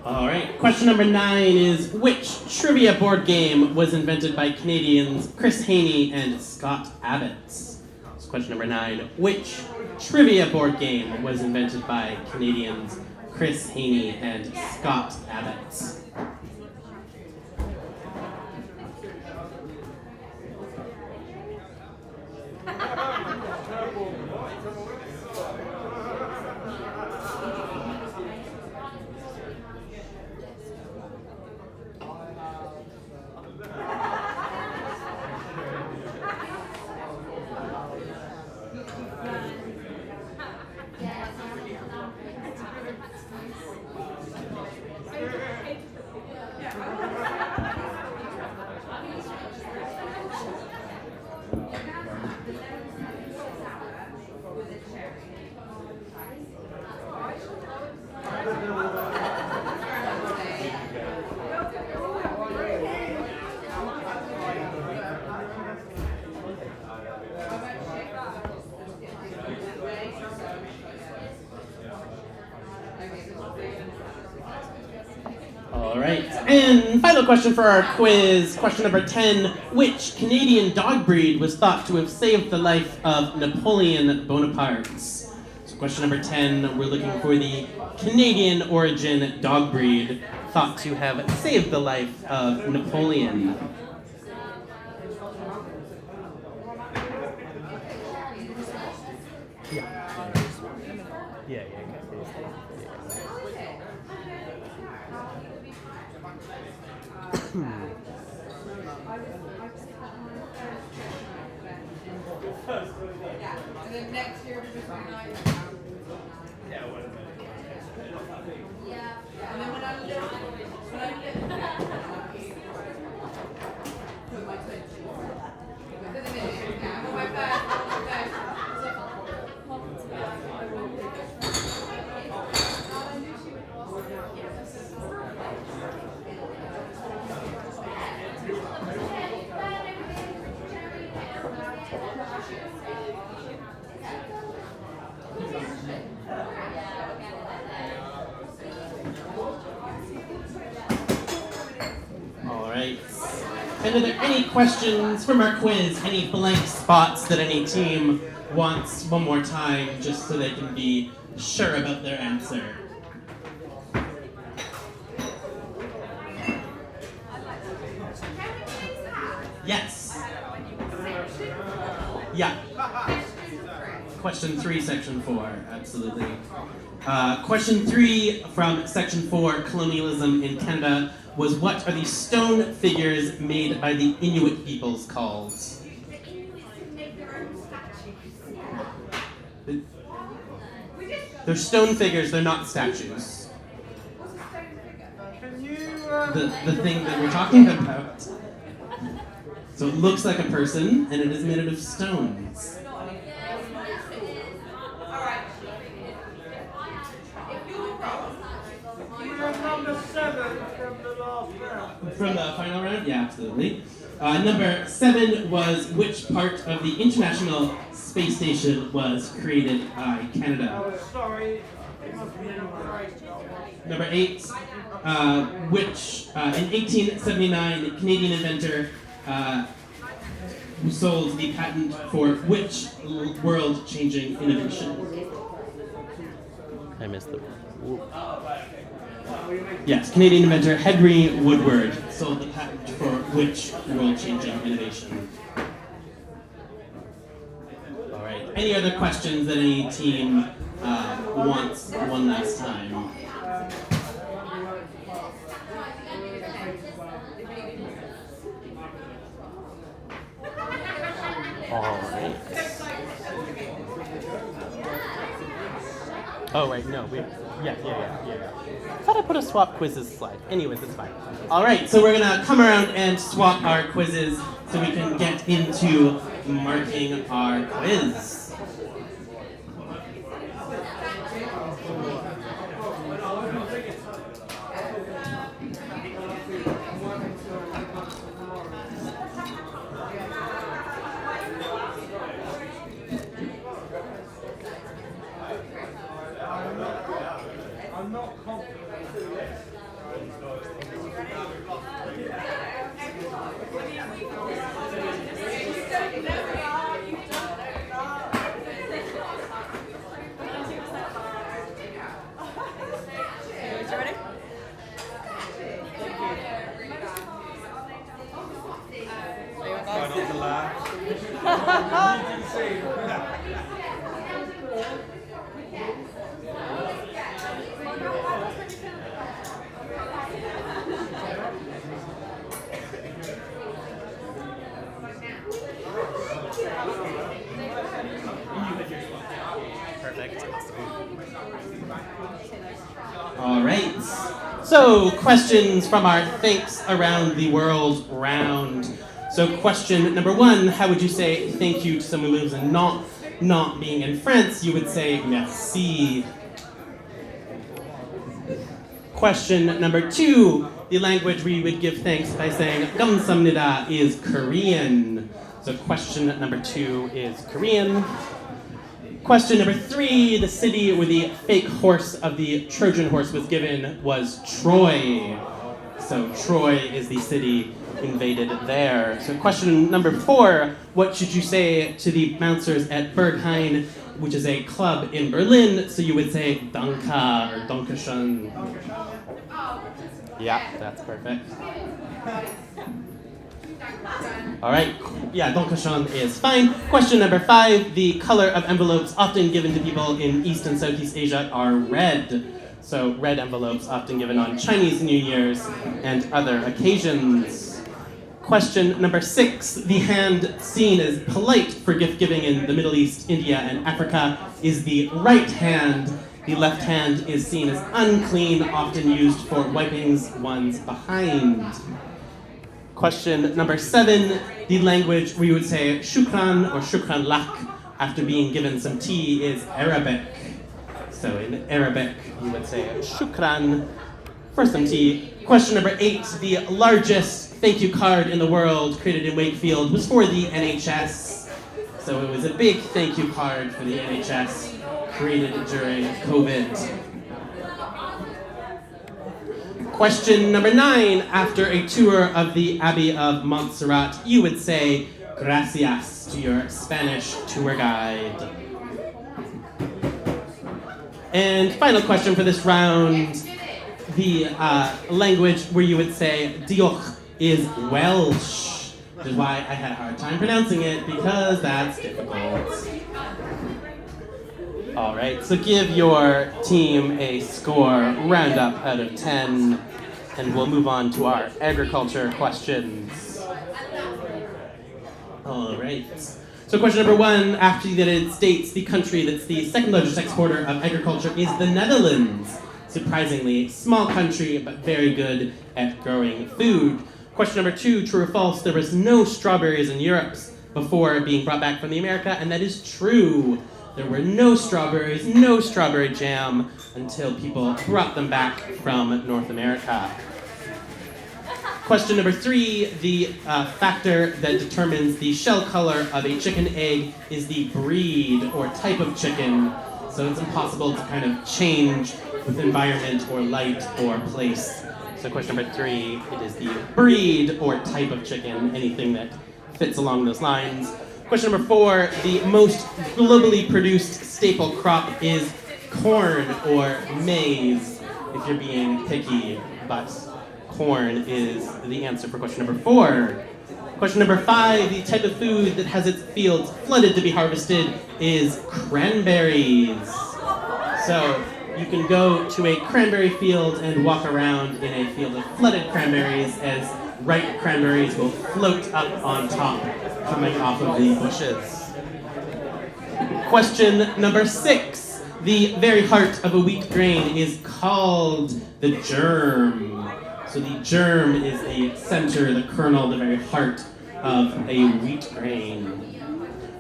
All right, question number 9 is, which trivia board game was invented by Canadians Chris Haney and Scott Abbott? So question number 9, which trivia board game was invented by Canadians Chris Haney and Scott Abbott? All right, and final question for our quiz, question number 10. Which Canadian dog breed was thought to have saved the life of Napoleon Bonaparte? So question number 10, we're looking for the Canadian origin dog breed thought to have saved the life of Napoleon. And then next year, yeah. And then when I lived, put my 20. I'm on my back. And are there any questions from our quiz, any blank spots that any team wants one more time, just so they can be sure about their answer? Yes. Yeah. Question 3, section 4, absolutely. Question 3 from section 4, colonialism in Canada, was what are these stone figures made by the Inuit peoples called? They're stone figures, they're not statues. The thing that we're talking about. So it looks like a person, and it is made out of stones. Number 7 from the last round. From the final round? Yeah, absolutely. Number 7 was which part of the International Space Station was created by Canada? Oh, sorry. It must be anyway. Number 8, which in 1879 Canadian inventor who sold the patent for which world-changing innovation? I missed the Yes, Canadian inventor Henry Woodward sold the patent for which world-changing innovation? All right. Any other questions that any team wants one last time? All right. Oh, wait, no, yeah. I thought I put a swap quizzes slide. Anyways, it's fine. All right, so we're gonna come around and swap our quizzes so we can get into marking our quiz. I'm not confident. Try not to laugh. Perfect. All right. So, questions from our Thanks Around the World round. So, question number 1, how would you say thank you to someone who lives in not being in France? You would say merci. Question number 2, the language where you would give thanks by saying 감사합니다 is Korean. So question number 2 is Korean. Question number 3, the city where the fake horse of the Trojan horse was given was Troy. So Troy is the city invaded there. So question number 4, what should you say to the bouncers at Berghain, which is a club in Berlin? So you would say Danke or Dankeschön. Yeah, that's perfect. All right, yeah, Dankeschön is fine. Question number 5, the color of envelopes often given to people in East and Southeast Asia are red. So red envelopes often given on Chinese New Year's and other occasions. Question number 6, the hand seen as polite for gift giving in the Middle East, India, and Africa is the right hand. The left hand is seen as unclean, often used for wiping one's behind. Question number 7, the language where you would say shukran or shukran lak after being given some tea is Arabic. So in Arabic, you would say shukran for some tea. Question number 8, the largest thank you card in the world created in Wakefield was for the NHS. So it was a big thank you card for the NHS created during COVID. Question number 9, after a tour of the Abbey of Montserrat, you would say gracias to your Spanish tour guide. And final question for this round, the language where you would say diolch is Welsh, which is why I had a hard time pronouncing it, because that's difficult. All right, so give your team a score, roundup out of 10, and we'll move on to our agriculture questions. All right. So question number 1, after the United States, the country that's the second largest exporter of agriculture is the Netherlands. Surprisingly, small country, but very good at growing food. Question number 2, true or false, there was no strawberries in Europe before being brought back from the America, and that is true. There were no strawberries, no strawberry jam until people brought them back from North America. Question number 3, the factor that determines the shell color of a chicken egg is the breed or type of chicken. So it's impossible to kind of change with environment or light or place. So question number 3, it is the breed or type of chicken, anything that fits along those lines. Question number 4, the most globally produced staple crop is corn or maize, if you're being picky, but corn is the answer for question number 4. Question number 5, the type of food that has its fields flooded to be harvested is cranberries. So you can go to a cranberry field and walk around in a field of flooded cranberries as ripe cranberries will float up on top, coming off of the bushes. Question number 6, the very heart of a wheat grain is called the germ. So the germ is the center, the kernel, the very heart of a wheat grain.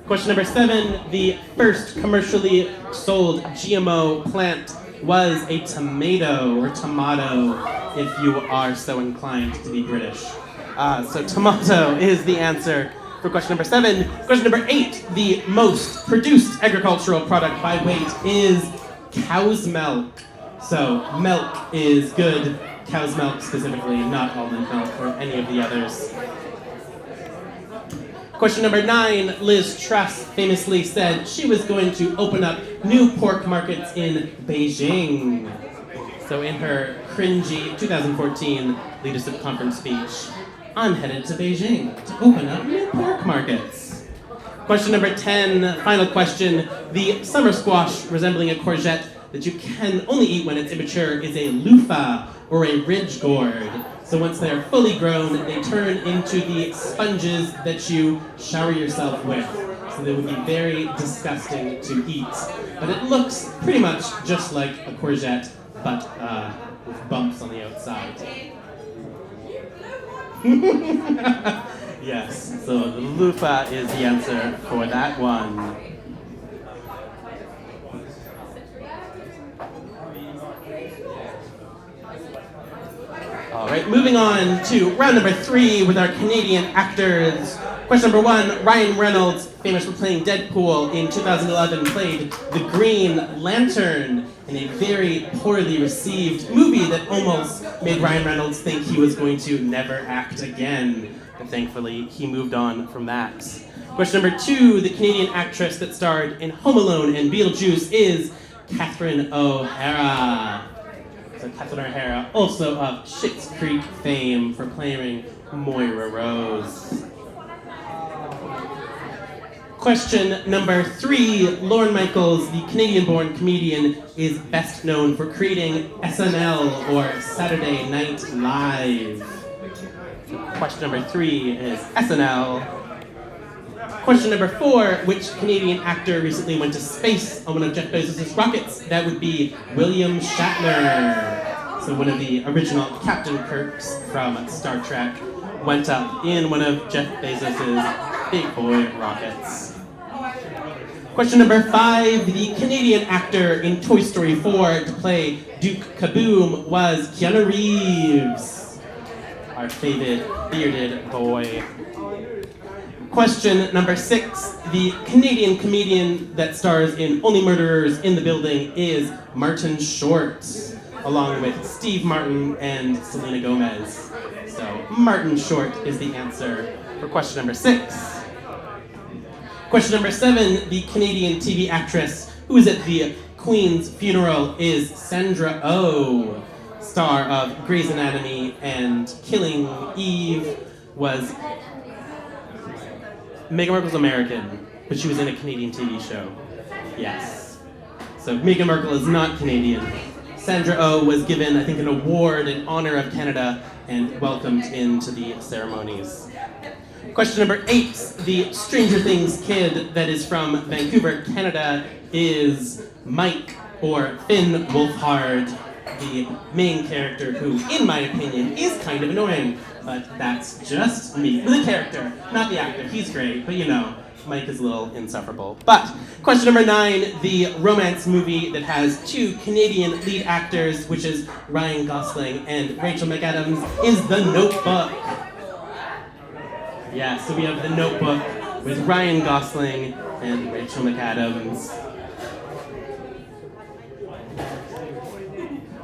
Question number 7, the first commercially sold GMO plant was a tomato, or tomato, if you are so inclined to be British. So tomato is the answer for question number 7. Question number 8, the most produced agricultural product by weight is cow's milk. So milk is good. Cow's milk specifically, not almond milk or any of the others. Question number 9, Liz Truss famously said she was going to open up new pork markets in Beijing. So in her cringy 2014 leadership conference speech, I'm headed to Beijing to open up new pork markets. Question number 10, final question. The summer squash resembling a courgette that you can only eat when it's immature is a loofah, or a ridge gourd. So once they're fully grown, they turn into the sponges that you shower yourself with. So they would be very disgusting to eat. But it looks pretty much just like a courgette, but with bumps on the outside. Yes, so the loofah is the answer for that one. All right, moving on to round number 3 with our Canadian actors. Question number 1, Ryan Reynolds, famous for playing Deadpool in 2011, played the Green Lantern in a very poorly received movie that almost made Ryan Reynolds think he was going to never act again. But thankfully, he moved on from that. Question number 2, the Canadian actress that starred in Home Alone and Beetlejuice is Catherine O'Hara. So Catherine O'Hara, also of Schitt's Creek fame for playing Moira Rose. Question number 3, Lorne Michaels, the Canadian-born comedian, is best known for creating SNL, or Saturday Night Live. Question number 3 is SNL. Question number 4, which Canadian actor recently went to space on one of Jeff Bezos' rockets? That would be William Shatner. So one of the original Captain Kirks from Star Trek went up in one of Jeff Bezos' big boy rockets. Question number 5, the Canadian actor in Toy Story 4 to play Duke Kaboom was Keanu Reeves, our favorite bearded boy. Question number 6, the Canadian comedian that stars in Only Murderers in the Building is Martin Short, along with Steve Martin and Selena Gomez. So Martin Short is the answer for question number 6. Question number 7, the Canadian TV actress who is at the Queen's funeral is Sandra Oh, star of Grey's Anatomy and Killing Eve, was Meghan Markle's American, but she was in a Canadian TV show. Yes. So Meghan Markle is not Canadian. Sandra Oh was given, I think, an award in honor of Canada and welcomed into the ceremonies. Question number 8, the Stranger Things kid that is from Vancouver, Canada is Mike, or Finn Wolfhard, the main character who, in my opinion, is kind of annoying. But that's just me. The character, not the actor. He's great, but you know, Mike is a little insufferable. But question number 9, the romance movie that has 2 Canadian lead actors, which is Ryan Gosling and Rachel McAdams, is The Notebook. Yeah, so we have The Notebook with Ryan Gosling and Rachel McAdams.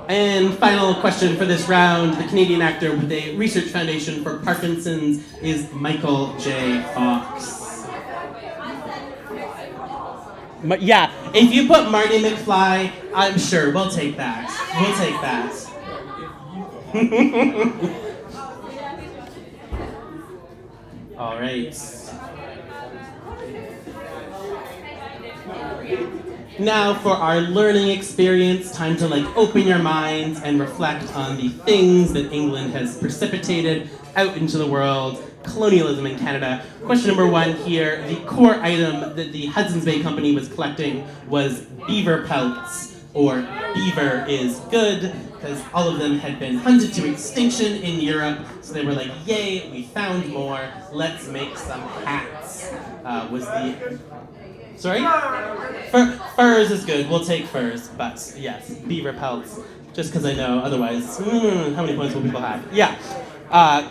And final question for this round, the Canadian actor with a research foundation for Parkinson's is Michael J. Fox. Yeah, if you put Marty McFly, I'm sure we'll take that. We'll take that. All right. Now for our learning experience, time to open your minds and reflect on the things that England has precipitated out into the world. Colonialism in Canada. Question number 1 here, the core item that the Hudson's Bay Company was collecting was beaver pelts, or beaver is good, because all of them had been hunted to extinction in Europe, so they were like, yay, we found more, let's make some hats, Sorry? Furs is good, we'll take furs, but yes, beaver pelts, just because I know, otherwise, how many points will people have? Yeah.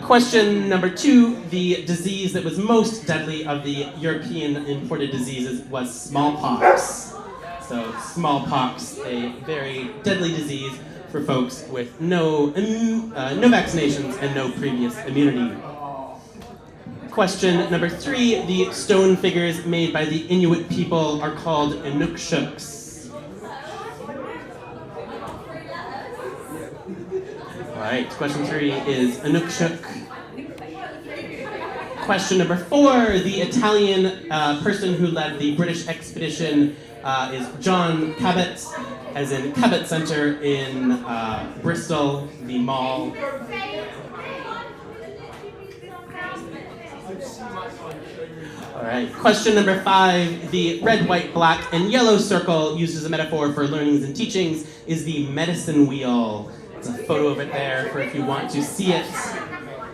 Question number 2, the disease that was most deadly of the European imported diseases was smallpox. So smallpox, a very deadly disease for folks with no vaccinations and no previous immunity. Question number 3, the stone figures made by the Inuit people are called Inukjuks. Alright, question 3 is Inukjuk. Question number 4, the Italian person who led the British expedition is John Cabot, as in Cabot Centre in Bristol, the mall. Alright, question number 5, the red, white, black, and yellow circle used as a metaphor for learnings and teachings is the medicine wheel. There's a photo of it there for if you want to see it.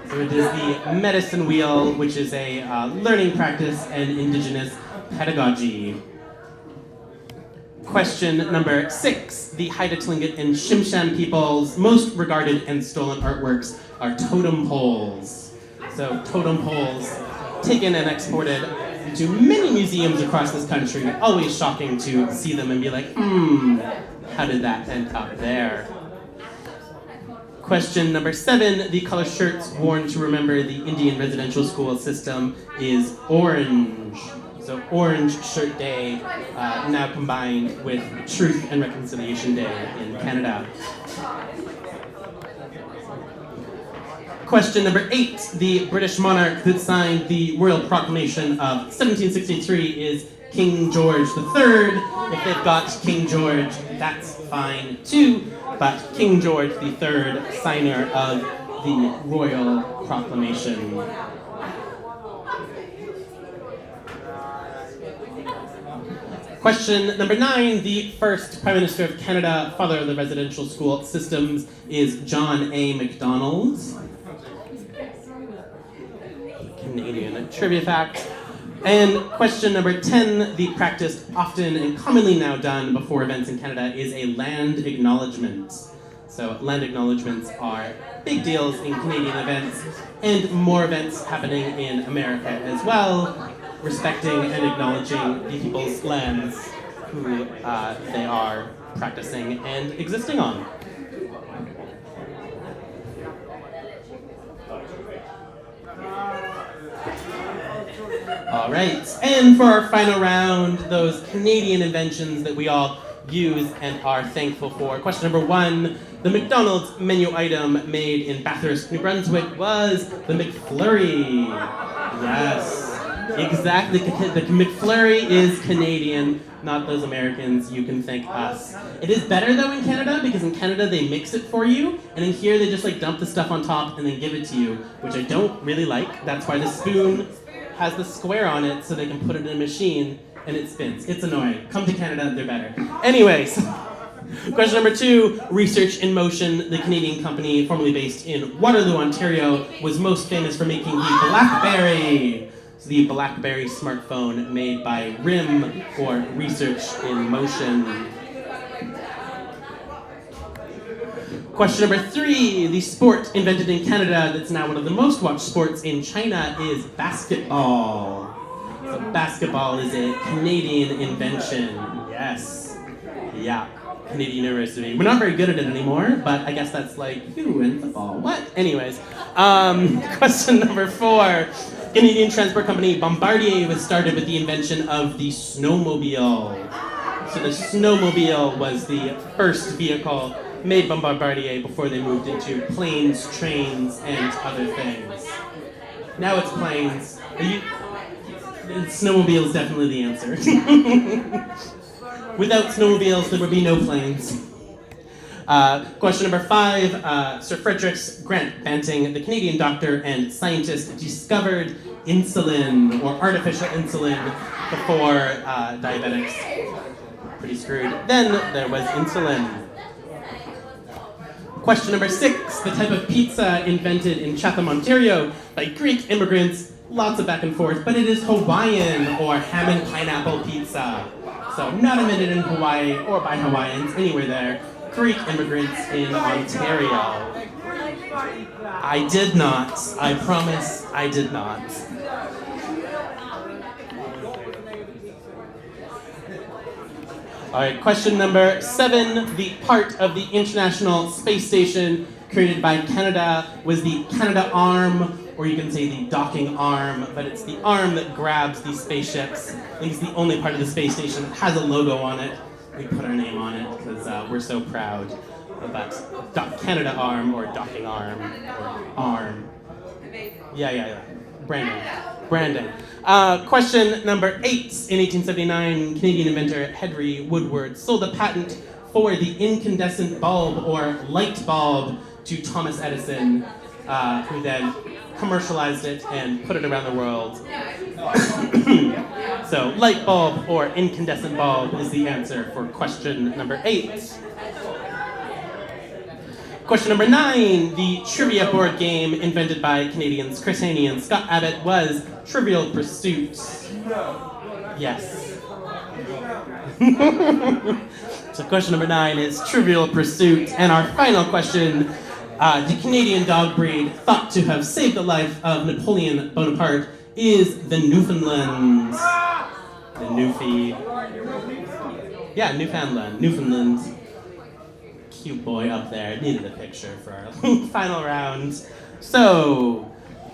So it is the medicine wheel, which is a learning practice and indigenous pedagogy. Question number 6, the Haida Tlingit and Shimshan people's most regarded and stolen artworks are totem poles. So totem poles taken and exported to many museums across this country. Always shocking to see them and be like, how did that end up there? Question number 7, the color shirts worn to remember the Indian residential school system is orange. So Orange Shirt Day, now combined with Truth and Reconciliation Day in Canada. Question number 8, the British monarch that signed the Royal Proclamation of 1763 is King George III. If they've got King George, that's fine too, but King George III, signer of the Royal Proclamation. Question number 9, the first Prime Minister of Canada, father of the residential school systems, is John A. Macdonald. Canadian trivia fact. And question number 10, the practice often and commonly now done before events in Canada is a land acknowledgement. So land acknowledgements are big deals in Canadian events, and more events happening in America as well, respecting and acknowledging the people's lands who they are practicing and existing on. All right, and for our final round, those Canadian inventions that we all use and are thankful for. Question number 1, the McDonald's menu item made in Bathurst, New Brunswick was the McFlurry. Yes, exactly, the McFlurry is Canadian, not those Americans, you can thank us. It is better though in Canada, because in Canada they mix it for you, and in here they just dump the stuff on top and then give it to you, which I don't really like. That's why the spoon has the square on it so they can put it in a machine and it spins. It's annoying. Come to Canada, they're better. Anyways, question number 2, Research in Motion, the Canadian company formerly based in Waterloo, Ontario, was most famous for making the BlackBerry. It's the BlackBerry smartphone made by RIM for Research in Motion. Question number 3. The sport invented in Canada that's now one of the most watched sports in China is basketball. So basketball is a Canadian invention. Yes. Yeah. Canadian University. We're not very good at it anymore, but I guess that's like, who in football? What? Anyways. Question number 4. Canadian transport company Bombardier was started with the invention of the snowmobile. So the snowmobile was the first vehicle made by Bombardier before they moved into planes, trains, and other things. Now it's planes. Snowmobile is definitely the answer. Without snowmobiles, there would be no planes. Question number 5. Sir Frederick Grant Banting, the Canadian doctor and scientist, discovered insulin, or artificial insulin, before diabetics. Pretty screwed. Then there was insulin. Question number 6. The type of pizza invented in Chatham, Ontario by Greek immigrants. Lots of back and forth, but it is Hawaiian, or ham and pineapple pizza. So not invented in Hawaii or by Hawaiians, anywhere there. Greek immigrants in Ontario. I did not. I promise I did not. All right, question number 7. The part of the International Space Station created by Canada was the Canadarm, or you can say the docking arm, but it's the arm that grabs these spaceships. I think it's the only part of the space station that has a logo on it. We put our name on it because we're so proud of that Canadarm, or docking arm, or arm. Yeah. Branding. Question number 8. In 1879, Canadian inventor Henry Woodward sold a patent for the incandescent bulb, or light bulb, to Thomas Edison, who then commercialized it and put it around the world. So, light bulb or incandescent bulb is the answer for question number 8. Question number 9. The trivia board game invented by Canadians Chris Haney and Scott Abbott was Trivial Pursuit. Yes. So question number 9 is Trivial Pursuit. And our final question, the Canadian dog breed thought to have saved the life of Napoleon Bonaparte is the Newfoundland. The Newfie. Yeah, Newfoundland. Cute boy up there. Needed a picture for our final round. So,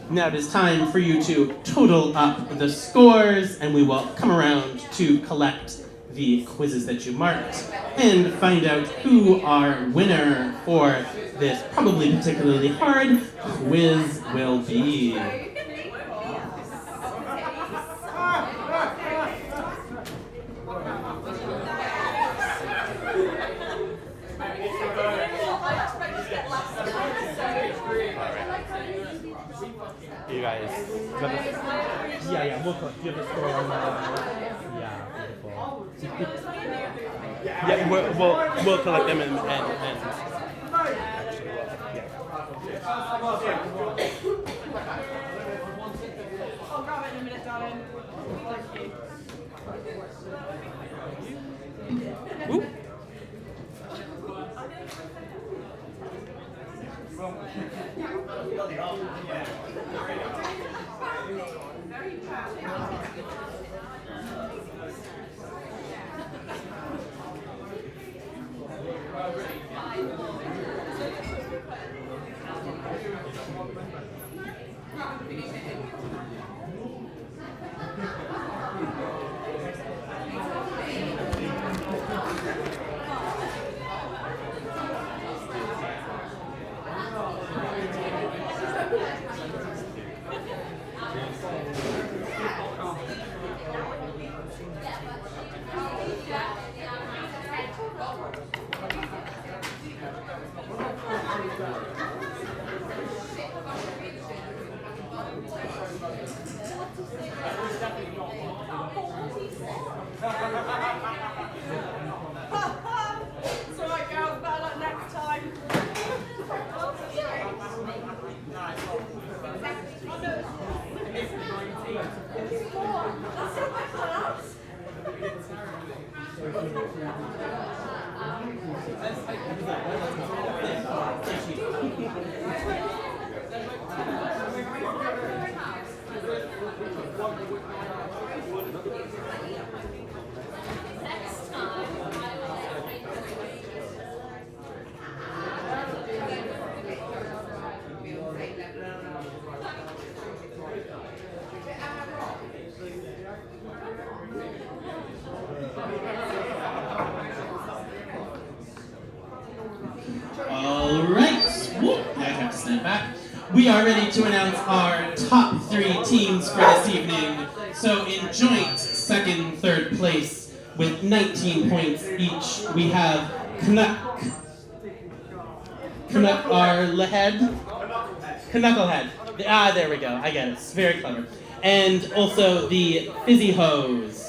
now it is time for you to total up the scores, and we will come around to collect the quizzes that you marked and find out who our winner for this probably particularly hard quiz will be. You guys, yeah, we'll do you have the score on yeah, beautiful. Yeah, we'll collect them and actually, yeah. I'll grab it in a minute, darling. Ooh. we are ready to announce our top 3 teams for this evening. So in joint second, third place with 19 points each, we have Knucklehead. There we go. I get it. It's very clever. And also the Fizzy Hose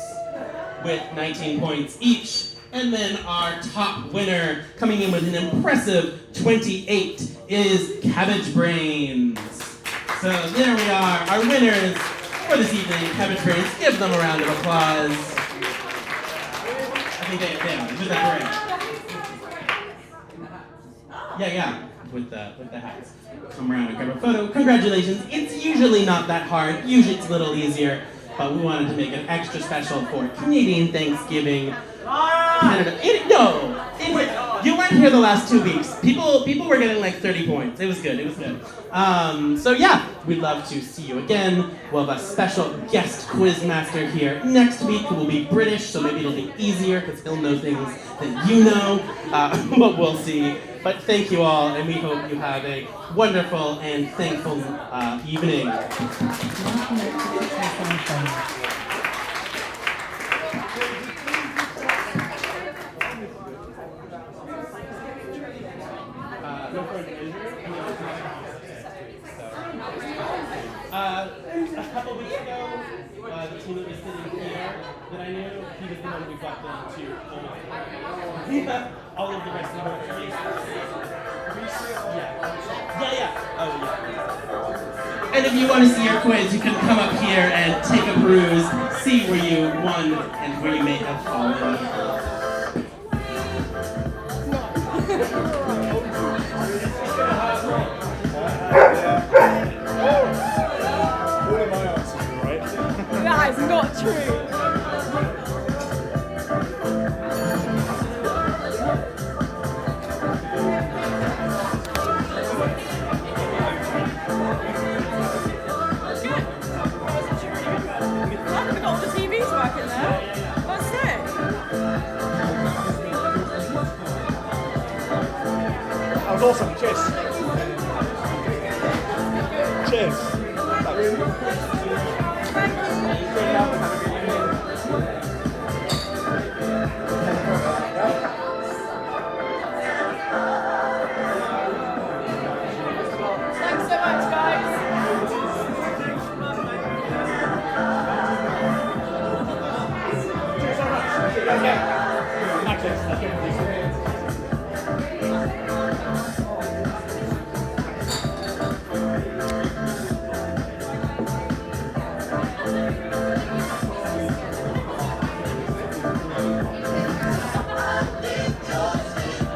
with 19 points each. And then our top winner, coming in with an impressive 28, is Cabbage Brains. So there we are, our winners for this evening, Cabbage Brains. Give them a round of applause. I think they are. With that parade. Yeah. With the hats. Come around and grab a photo. Congratulations. It's usually not that hard. Usually it's a little easier. But we wanted to make it extra special for Canadian Thanksgiving. Canada. You weren't here the last 2 weeks. People were getting like 30 points. It was good. So yeah, we'd love to see you again. We'll have a special guest quiz master here next week who will be British, so maybe it'll be easier because he'll know things that you know. But we'll see. But thank you all, and we hope you have a wonderful and thankful evening. A couple weeks ago, the team that was sitting here that I knew, he was the one who got them to all of the rest of the team. Yeah. Oh, yeah. And if you want to see your quiz, you can come up here and take a peruse, see where you won and where you may have fallen. That is not true. That was awesome. Cheers.